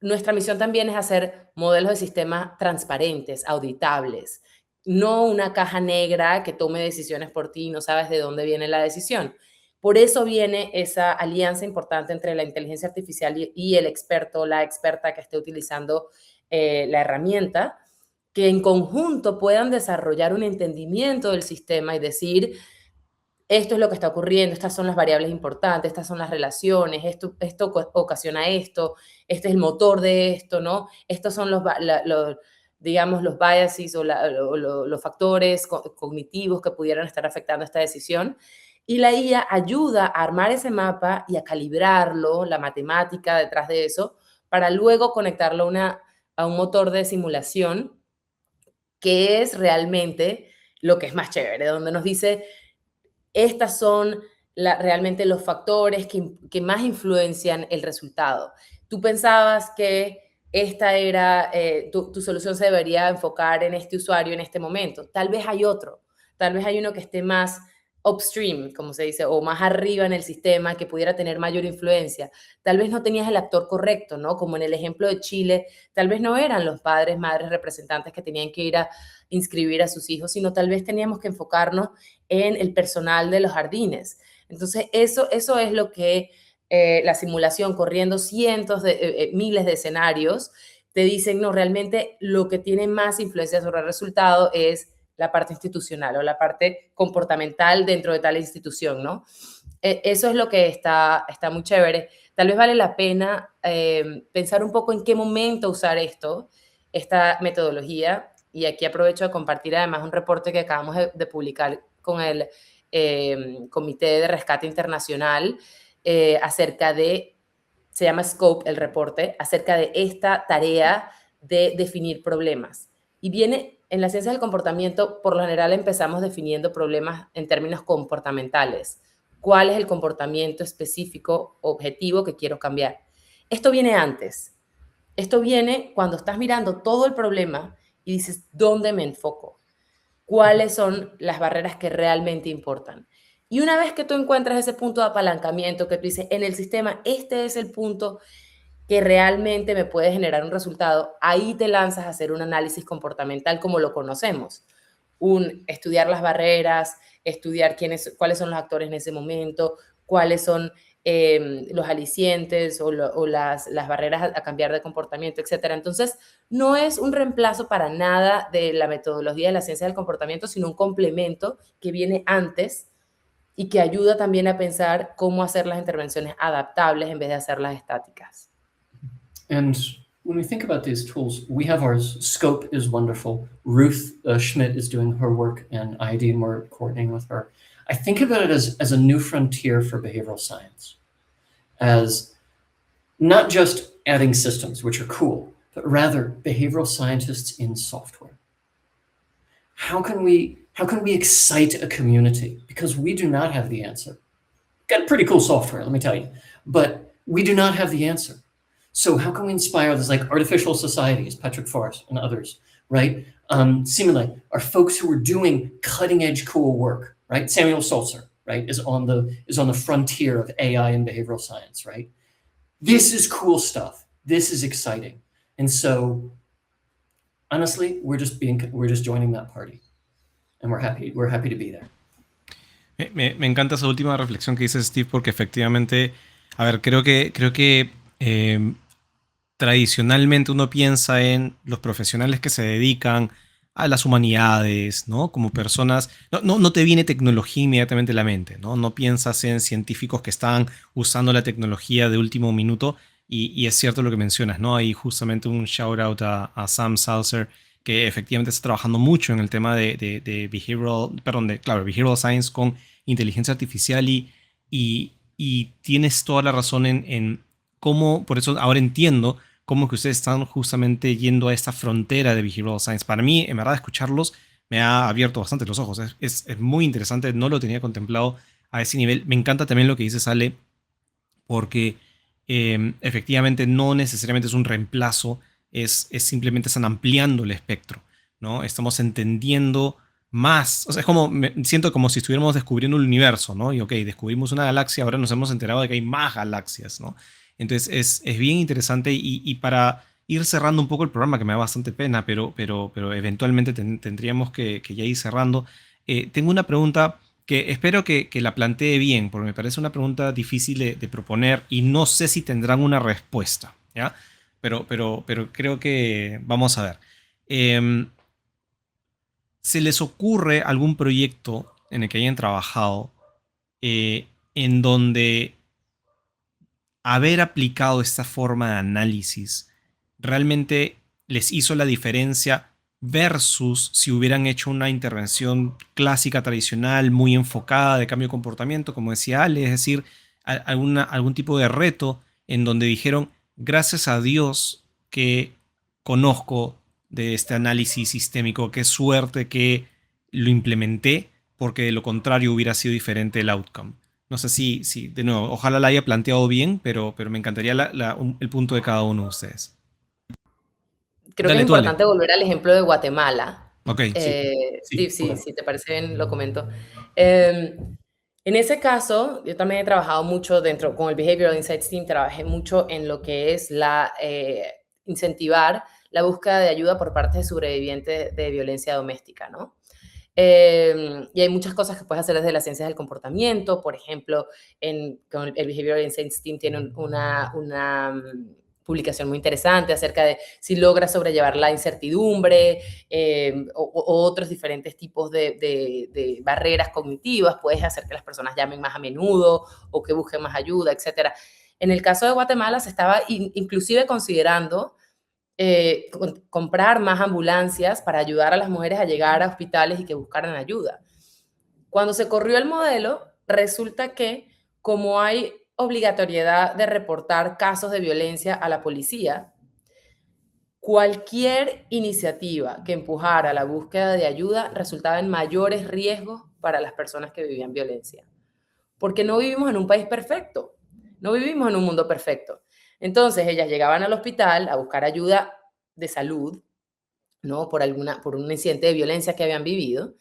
nuestra misión también es hacer modelos de sistema transparentes, auditables, no una caja negra que tome decisiones por ti y no sabes de dónde viene la decisión. Por eso viene esa alianza importante entre la inteligencia artificial y el experto, la experta que esté utilizando la herramienta, que en conjunto puedan desarrollar un entendimiento del sistema y decir, esto es lo que está ocurriendo, estas son las variables importantes, estas son las relaciones, esto ocasiona esto, este es el motor de esto, ¿no? Estos son digamos, los biases o los factores cognitivos que pudieran estar afectando esta decisión. Y la IA ayuda a armar ese mapa y a calibrarlo, la matemática detrás de eso, para luego conectarlo a un motor de simulación, que es realmente lo que es más chévere, donde nos dice, estas son realmente los factores que más influencian el resultado. Tú pensabas que esta era, tu solución se debería enfocar en este usuario en este momento. Tal vez hay otro, tal vez hay uno que esté más upstream, como se dice, o más arriba en el sistema, que pudiera tener mayor influencia. Tal vez no tenías el actor correcto, ¿no? Como en el ejemplo de Chile, tal vez no eran los padres, madres, representantes que tenían que ir a inscribir a sus hijos, sino tal vez teníamos que enfocarnos en el personal de los jardines. Entonces, eso es lo que la simulación, corriendo miles de escenarios, te dicen, no, realmente lo que tiene más influencia sobre el resultado es la parte institucional o la parte comportamental dentro de tal institución, ¿no? Eso es lo que está muy chévere. Tal vez vale la pena pensar un poco en qué momento usar esta metodología. Y aquí aprovecho de compartir además un reporte que acabamos de publicar con el Comité de Rescate Internacional acerca de, se llama Scope el reporte, acerca de esta tarea de definir problemas. Y viene, en la ciencia del comportamiento, por lo general empezamos definiendo problemas en términos comportamentales. ¿Cuál es el comportamiento específico, objetivo que quiero cambiar? Esto viene antes. Esto viene cuando estás mirando todo el problema y dices, ¿dónde me enfoco? ¿Cuáles son las barreras que realmente importan? Y una vez que tú encuentras ese punto de apalancamiento que tú dices, en el sistema, este es el punto que realmente me puede generar un resultado, ahí te lanzas a hacer un análisis comportamental como lo conocemos. Estudiar las barreras, estudiar cuáles son los actores en ese momento, cuáles son los alicientes o las barreras a cambiar de comportamiento, etcétera. Entonces, no es un reemplazo para nada de la metodología de la ciencia del comportamiento, sino un complemento que viene antes y que ayuda también a pensar cómo hacer las intervenciones adaptables en vez de hacerlas estáticas. And when we think about these tools, we have ours. Scope is wonderful. Ruth Schmidt is doing her work in ID, and we're coordinating with her. I think about it as a new frontier for behavioral science, as not just adding systems, which are cool, but rather behavioral scientists in software. How can we excite a community? Because we do not have the answer. Got pretty cool software, let me tell you, but we do not have the answer. So how can we inspire this, like artificial societies, Patrick Forrest and others, right? Seemingly are folks who are doing cutting edge cool work, right? Samuel Sulzer, right, is on the frontier of AI and behavioral science, right? This is cool stuff. This is exciting. And so honestly, we're just joining that party. And we're happy to be there. Me encanta esa última reflexión que dice Steve, porque efectivamente, a ver, creo que tradicionalmente uno piensa en los profesionales que se dedican a las humanidades, ¿no? Como personas, no te viene tecnología inmediatamente a la mente, ¿no? No piensas en científicos que están usando la tecnología de último minuto, y es cierto lo que mencionas, ¿no? Hay justamente un shout out a Sam Salzer, que efectivamente está trabajando mucho en el tema de behavioral science con inteligencia artificial, y tienes toda la razón en cómo, por eso ahora entiendo cómo que ustedes están justamente yendo a esta frontera de behavioral science. Para mí, en verdad, escucharlos me ha abierto bastante los ojos. Es muy interesante, no lo tenía contemplado a ese nivel. Me encanta también lo que dice Ale, porque efectivamente no necesariamente es un reemplazo, simplemente están ampliando el espectro, ¿no? Estamos entendiendo más, o sea, siento como si estuviéramos descubriendo un universo, ¿no? Y ok, descubrimos una galaxia, ahora nos hemos enterado de que hay más galaxias, ¿no? Entonces es bien interesante, y para ir cerrando un poco el programa, que me da bastante pena, pero eventualmente tendríamos que ya ir cerrando. Tengo una pregunta que espero que la plantee bien, porque me parece una pregunta difícil de proponer y no sé si tendrán una respuesta, ¿ya? Pero creo que vamos a ver. ¿Se les ocurre algún proyecto en el que hayan trabajado en donde haber aplicado esta forma de análisis realmente les hizo la diferencia versus si hubieran hecho una intervención clásica, tradicional, muy enfocada de cambio de comportamiento, como decía Ale? Es decir, algún tipo de reto en donde dijeron, gracias a Dios que conozco de este análisis sistémico, qué suerte que lo implementé, porque de lo contrario hubiera sido diferente el outcome. No sé si de nuevo, ojalá la haya planteado bien, pero me encantaría el punto de cada uno de ustedes. Creo que es importante volver al ejemplo de Guatemala. Ok, sí. Si te parece bien, lo comento. En ese caso, yo también he trabajado mucho con el Behavioral Insights Team, trabajé mucho en lo que es incentivar la búsqueda de ayuda por parte de sobrevivientes de violencia doméstica, ¿no? Y hay muchas cosas que puedes hacer desde las ciencias del comportamiento. Por ejemplo, con el Behavioral Insights Team tiene publicación muy interesante acerca de si logra sobrellevar la incertidumbre o otros diferentes tipos de barreras cognitivas. Puedes hacer que las personas llamen más a menudo o que busquen más ayuda, etc. En el caso de Guatemala se estaba inclusive considerando comprar más ambulancias para ayudar a las mujeres a llegar a hospitales y que buscaran ayuda. Cuando se corrió el modelo, resulta que como hay obligatoriedad de reportar casos de violencia a la policía, cualquier iniciativa que empujara la búsqueda de ayuda resultaba en mayores riesgos para las personas que vivían violencia. Porque no vivimos en un país perfecto, no vivimos en un mundo perfecto. Entonces ellas llegaban al hospital a buscar ayuda de salud, ¿no? Por un incidente de violencia que habían vivido.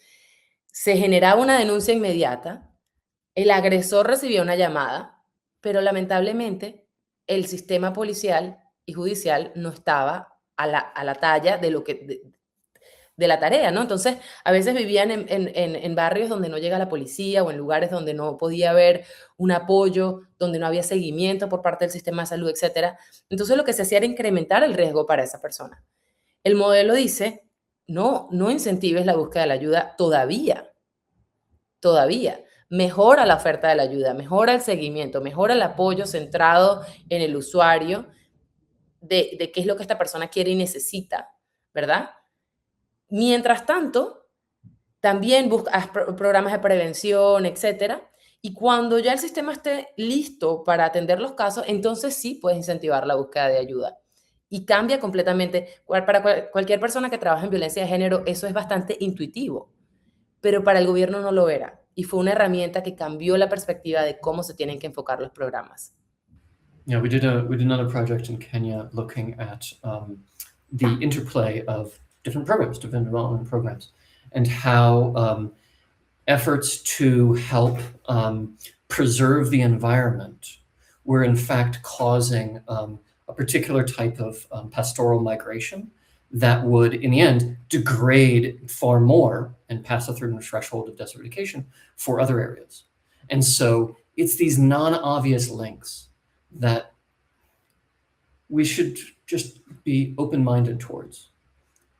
Se generaba una denuncia inmediata, el agresor recibía una llamada, pero lamentablemente el sistema policial y judicial no estaba a la talla de la tarea, ¿no? Entonces, a veces vivían en barrios donde no llega la policía o en lugares donde no podía haber un apoyo, donde no había seguimiento por parte del sistema de salud, etc. Entonces, lo que se hacía era incrementar el riesgo para esa persona. El modelo dice, no incentives la búsqueda de la ayuda todavía. Mejora la oferta de la ayuda, mejora el seguimiento, mejora el apoyo centrado en el usuario de qué es lo que esta persona quiere y necesita, ¿verdad? Mientras tanto, también buscas programas de prevención, etcétera, y cuando ya el sistema esté listo para atender los casos, entonces sí puedes incentivar la búsqueda de ayuda. Y cambia completamente. Para cualquier persona que trabaja en violencia de género, eso es bastante intuitivo, pero para el gobierno no lo era. Y fue una herramienta que cambió la perspectiva de cómo se tienen que enfocar los programas. Yeah, we did another project in Kenya looking at the interplay of different programs, different development programs, and how efforts to help preserve the environment were in fact causing a particular type of pastoral migration that would, in the end, degrade far more and pass a certain threshold of desertification for other areas. And so it's these non-obvious links that we should just be open-minded towards.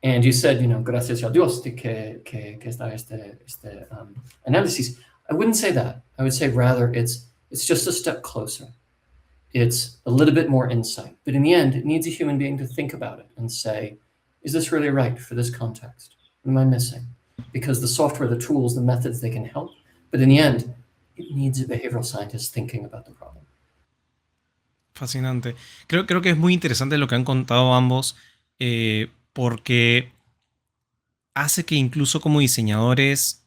And you said, gracias a Dios de que está este análisis. I wouldn't say that. I would say rather it's just a step closer. It's a little bit more insight. But in the end, it needs a human being to think about it and say, is this really right for this context? What am I missing? Because the software, the tools, the methods, they can help. But in the end, it needs a behavioral scientist thinking about the problem. Fascinante. Creo que es muy interesante lo que han contado ambos, porque hace que incluso como diseñadores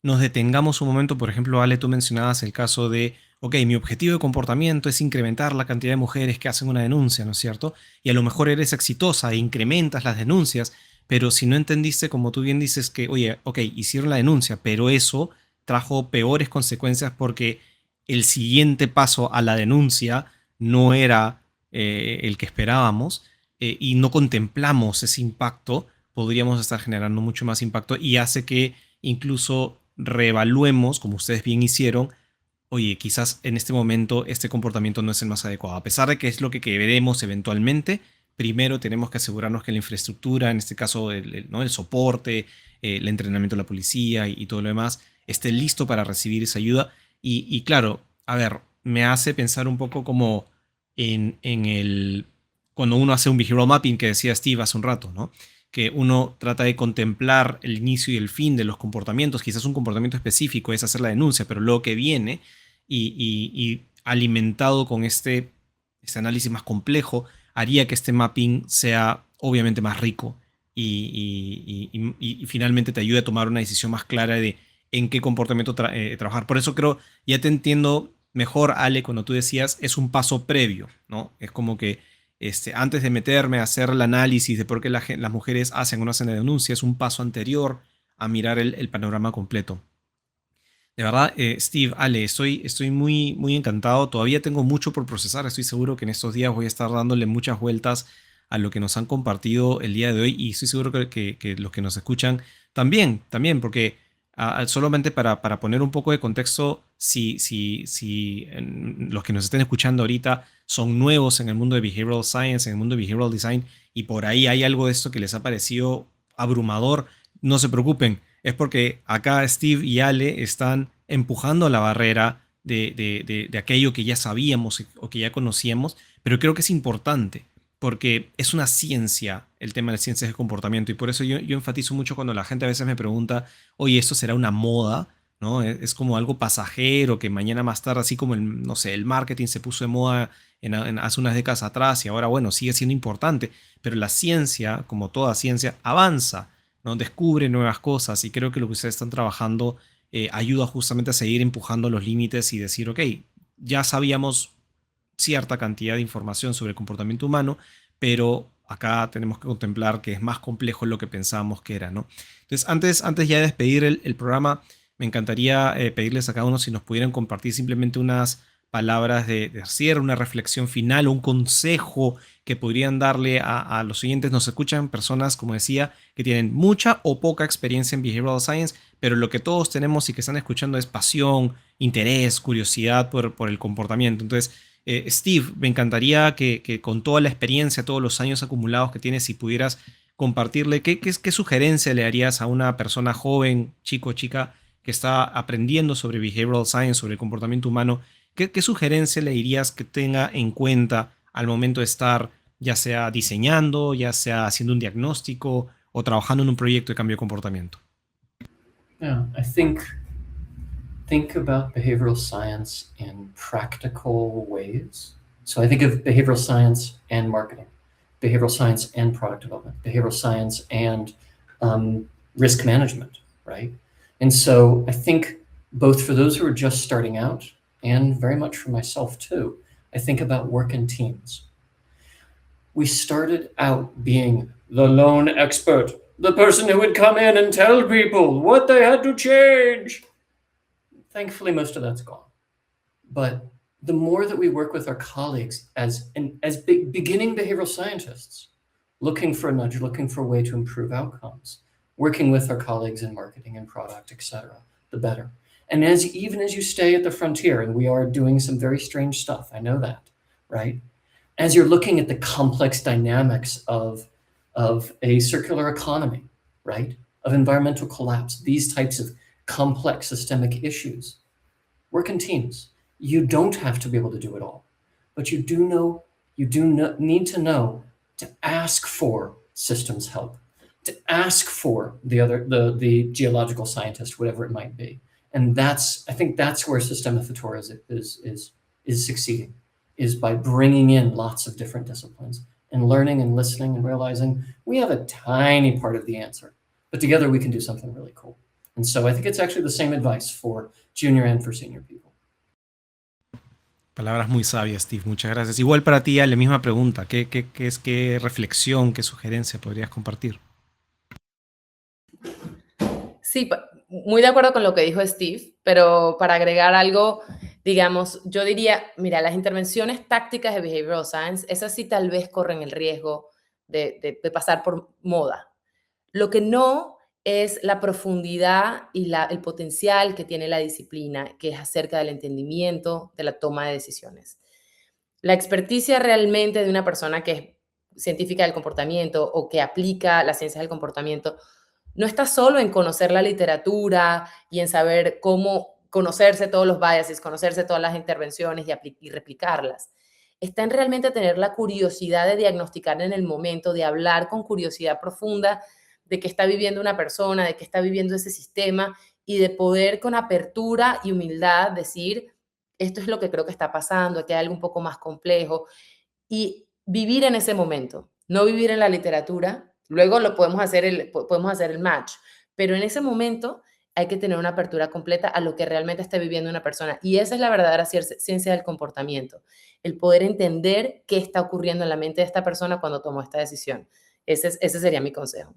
nos detengamos un momento. Por ejemplo, Ale, tú mencionabas el caso de, ok, mi objetivo de comportamiento es incrementar la cantidad de mujeres que hacen una denuncia, ¿no es cierto? Y a lo mejor eres exitosa e incrementas las denuncias, pero si no entendiste, como tú bien dices, que, oye, ok, hicieron la denuncia, pero eso trajo peores consecuencias porque el siguiente paso a la denuncia no era el que esperábamos, y no contemplamos ese impacto, podríamos estar generando mucho más impacto, y hace que incluso reevaluemos, como ustedes bien hicieron, oye, quizás en este momento este comportamiento no es el más adecuado. A pesar de que es lo que veremos eventualmente, primero tenemos que asegurarnos que la infraestructura, en este caso el soporte, el entrenamiento de la policía y todo lo demás, esté listo para recibir esa ayuda. Y claro, a ver, me hace pensar un poco como cuando uno hace un behavioral mapping que decía Steve hace un rato, ¿no? Que uno trata de contemplar el inicio y el fin de los comportamientos. Quizás un comportamiento específico es hacer la denuncia, pero luego que viene y alimentado con este análisis más complejo, haría que este mapping sea obviamente más rico y finalmente te ayude a tomar una decisión más clara de en qué comportamiento trabajar. Por eso creo, ya te entiendo mejor, Ale, cuando tú decías es un paso previo, ¿no? Es como que antes de meterme a hacer el análisis de por qué las mujeres hacen o no hacen la denuncia, es un paso anterior a mirar el panorama completo. De verdad, Steve, Ale, estoy muy, muy encantado. Todavía tengo mucho por procesar. Estoy seguro que en estos días voy a estar dándole muchas vueltas a lo que nos han compartido el día de hoy, y estoy seguro que los que nos escuchan también, porque Solamente para poner un poco de contexto, si los que nos estén escuchando ahorita son nuevos en el mundo de behavioral science, en el mundo de behavioral design, y por ahí hay algo de esto que les ha parecido abrumador, no se preocupen. Es porque acá Steve y Ale están empujando la barrera de aquello que ya sabíamos o que ya conocíamos, pero creo que es importante porque es una ciencia el tema de las ciencias del comportamiento y por eso yo enfatizo mucho cuando la gente a veces me pregunta, oye, ¿esto será una moda? ¿No? Es como algo pasajero que mañana más tarde, así como el, no sé, el marketing se puso de moda hace unas décadas atrás y ahora, bueno, sigue siendo importante, pero la ciencia, como toda ciencia, avanza, ¿no? Descubre nuevas cosas y creo que lo que ustedes están trabajando ayuda justamente a seguir empujando los límites y decir, ok, ya sabíamos cierta cantidad de información sobre el comportamiento humano, pero acá tenemos que contemplar que es más complejo lo que pensábamos que era, ¿no? Entonces, antes ya de despedir el programa, me encantaría pedirles a cada uno si nos pudieran compartir simplemente unas palabras de cierre, una reflexión final o un consejo que podrían darle a los oyentes. Nos escuchan personas, como decía, que tienen mucha o poca experiencia en behavioral science, pero lo que todos tenemos y que están escuchando es pasión, interés, curiosidad por el comportamiento. Entonces, Steve, me encantaría que con toda la experiencia, todos los años acumulados que tienes, si pudieras compartirle, ¿qué sugerencia le harías a una persona joven, chico o chica, que está aprendiendo sobre behavioral science, sobre el comportamiento humano? ¿Qué sugerencia le dirías que tenga en cuenta al momento de estar, ya sea diseñando, ya sea haciendo un diagnóstico o trabajando en un proyecto de cambio de comportamiento? Yeah, I think about behavioral science in practical ways. So I think of behavioral science and marketing, behavioral science and product development, behavioral science and risk management, right? And so I think both for those who are just starting out and very much for myself too, I think about work in teams. We started out being the lone expert, the person who would come in and tell people what they had to change. Thankfully, most of that's gone. But the more that we work with our colleagues as beginning behavioral scientists, looking for a nudge, looking for a way to improve outcomes, working with our colleagues in marketing and product, et cetera, the better. And even as you stay at the frontier, and we are doing some very strange stuff, I know that, right? As you're looking at the complex dynamics of a circular economy, right? Of environmental collapse, these types of complex systemic issues, work in teams. You don't have to be able to do it all, but you do need to know to ask for systems help, to ask for the geological scientist, whatever it might be. And I think that's where Systemathetor is succeeding, is by bringing in lots of different disciplines and learning and listening and realizing we have a tiny part of the answer, but together we can do something really cool. And so I think it's actually the same advice for junior and for senior people. Palabras muy sabias, Steve. Muchas gracias. Igual para ti, la misma pregunta. ¿Qué reflexión, qué sugerencia podrías compartir? Sí, muy de acuerdo con lo que dijo Steve, pero para agregar algo, digamos, yo diría, mira, las intervenciones tácticas de behavioral science, esas sí tal vez corren el riesgo de pasar por moda. Lo que no es la profundidad y el potencial que tiene la disciplina, que es acerca del entendimiento de la toma de decisiones. La experticia realmente de una persona que es científica del comportamiento o que aplica las ciencias del comportamiento no está solo en conocer la literatura y en saber cómo conocerse todos los biases, conocerse todas las intervenciones y replicarlas. Está en realmente tener la curiosidad de diagnosticar en el momento, de hablar con curiosidad profunda de qué está viviendo una persona, de qué está viviendo ese sistema y de poder con apertura y humildad decir, esto es lo que creo que está pasando, aquí hay algo un poco más complejo y vivir en ese momento, no vivir en la literatura. Luego podemos hacer el match, pero en ese momento hay que tener una apertura completa a lo que realmente está viviendo una persona. Y esa es la verdadera ciencia del comportamiento, el poder entender qué está ocurriendo en la mente de esta persona cuando tomó esta decisión. Ese sería mi consejo.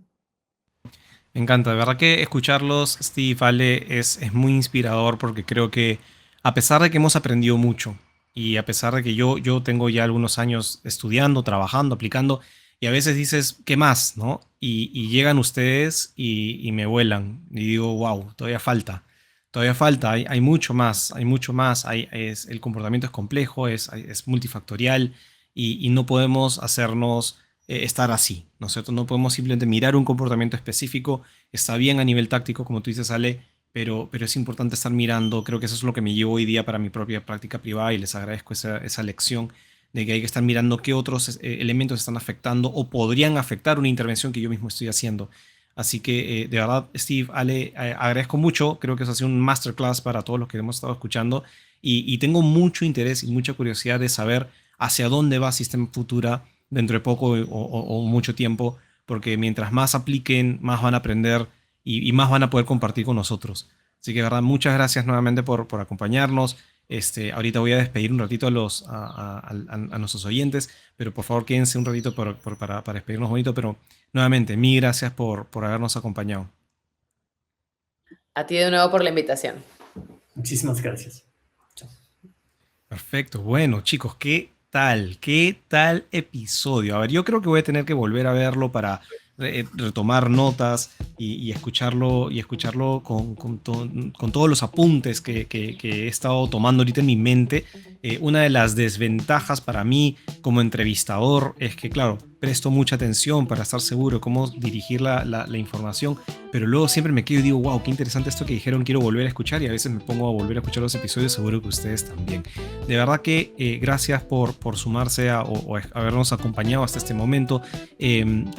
Me encanta, de verdad que escucharlos, Steve, Ale, es muy inspirador porque creo que a pesar de que hemos aprendido mucho y a pesar de que yo tengo ya algunos años estudiando, trabajando, aplicando, Y a veces dices, ¿qué más? ¿No? Y llegan ustedes y me vuelan. Y digo, wow, todavía falta. Todavía falta, hay mucho más, hay mucho más. El comportamiento es complejo, es multifactorial y no podemos hacernos estar así, ¿no es cierto? No podemos simplemente mirar un comportamiento específico. Está bien a nivel táctico, como tú dices, Ale, pero es importante estar mirando. Creo que eso es lo que me llevo hoy día para mi propia práctica privada y les agradezco esa lección de que hay que estar mirando qué otros elementos están afectando o podrían afectar una intervención que yo mismo estoy haciendo. Así que de verdad, Steve, Ale, agradezco mucho. Creo que eso ha sido un masterclass para todos los que hemos estado escuchando y tengo mucho interés y mucha curiosidad de saber hacia dónde va Sistema Futura dentro de poco o mucho tiempo, porque mientras más apliquen, más van a aprender y más van a poder compartir con nosotros. Así que de verdad, muchas gracias nuevamente por acompañarnos. Ahorita voy a despedir un ratito a nuestros oyentes, pero por favor quédense un ratito para despedirnos bonito, pero nuevamente, mil gracias por habernos acompañado. A ti de nuevo por la invitación. Muchísimas gracias. Chao. Perfecto. Bueno, chicos, ¿qué tal? ¿Qué tal episodio? A ver, yo creo que voy a tener que volver a verlo para retomar notas y escucharlo con todos los apuntes que he estado tomando ahorita en mi mente. Una de las desventajas para mí como entrevistador es que, claro, presto mucha atención para estar seguro de cómo dirigir la información, pero luego siempre me quedo y digo, wow, qué interesante esto que dijeron, quiero volver a escuchar, y a veces me pongo a volver a escuchar los episodios, seguro que ustedes también. De verdad que gracias por sumarse o habernos acompañado hasta este momento.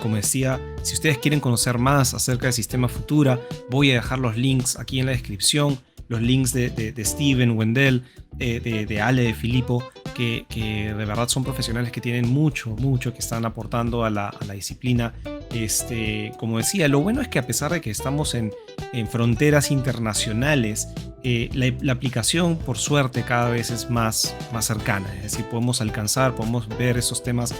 Como decía, si ustedes quieren conocer más acerca de Sistema Futura, voy a dejar los links aquí en la descripción, los links de Steven, Wendell, de Ale, de Filippo, que de verdad son profesionales que tienen mucho que están aportando a la disciplina. Como decía, lo bueno es que a pesar de que estamos en fronteras internacionales, la aplicación, por suerte, cada vez es más cercana. Es decir, podemos ver esos temas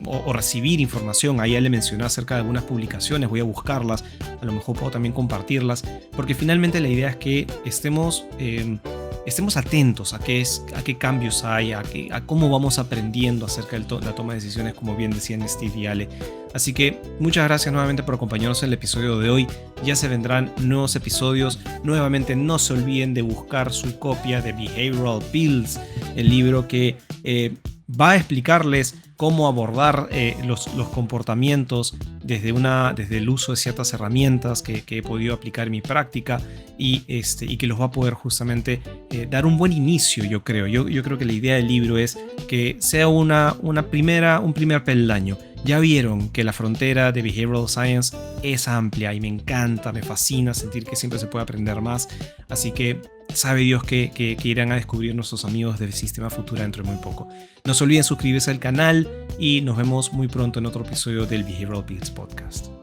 o recibir información. Ahí ya le mencioné acerca de algunas publicaciones, voy a buscarlas, a lo mejor puedo también compartirlas, porque finalmente la idea es que estemos atentos a qué cambios hay, a cómo vamos aprendiendo acerca de la toma de decisiones, como bien decían Steve y Ale. Así que muchas gracias nuevamente por acompañarnos en el episodio de hoy. Ya se vendrán nuevos episodios. Nuevamente no se olviden de buscar su copia de Behavioral Pills, el libro que va a explicarles cómo abordar los comportamientos desde el uso de ciertas herramientas que he podido aplicar en mi práctica y que los va a poder justamente dar un buen inicio, yo creo. Yo creo que la idea del libro es que sea un primer peldaño. Ya vieron que la frontera de Behavioral Science es amplia y me encanta, me fascina sentir que siempre se puede aprender más. Así que sabe Dios que irán a descubrir nuestros amigos de Sistema Futura dentro de muy poco. No se olviden suscribirse al canal y nos vemos muy pronto en otro episodio del Behavioral Pills Podcast.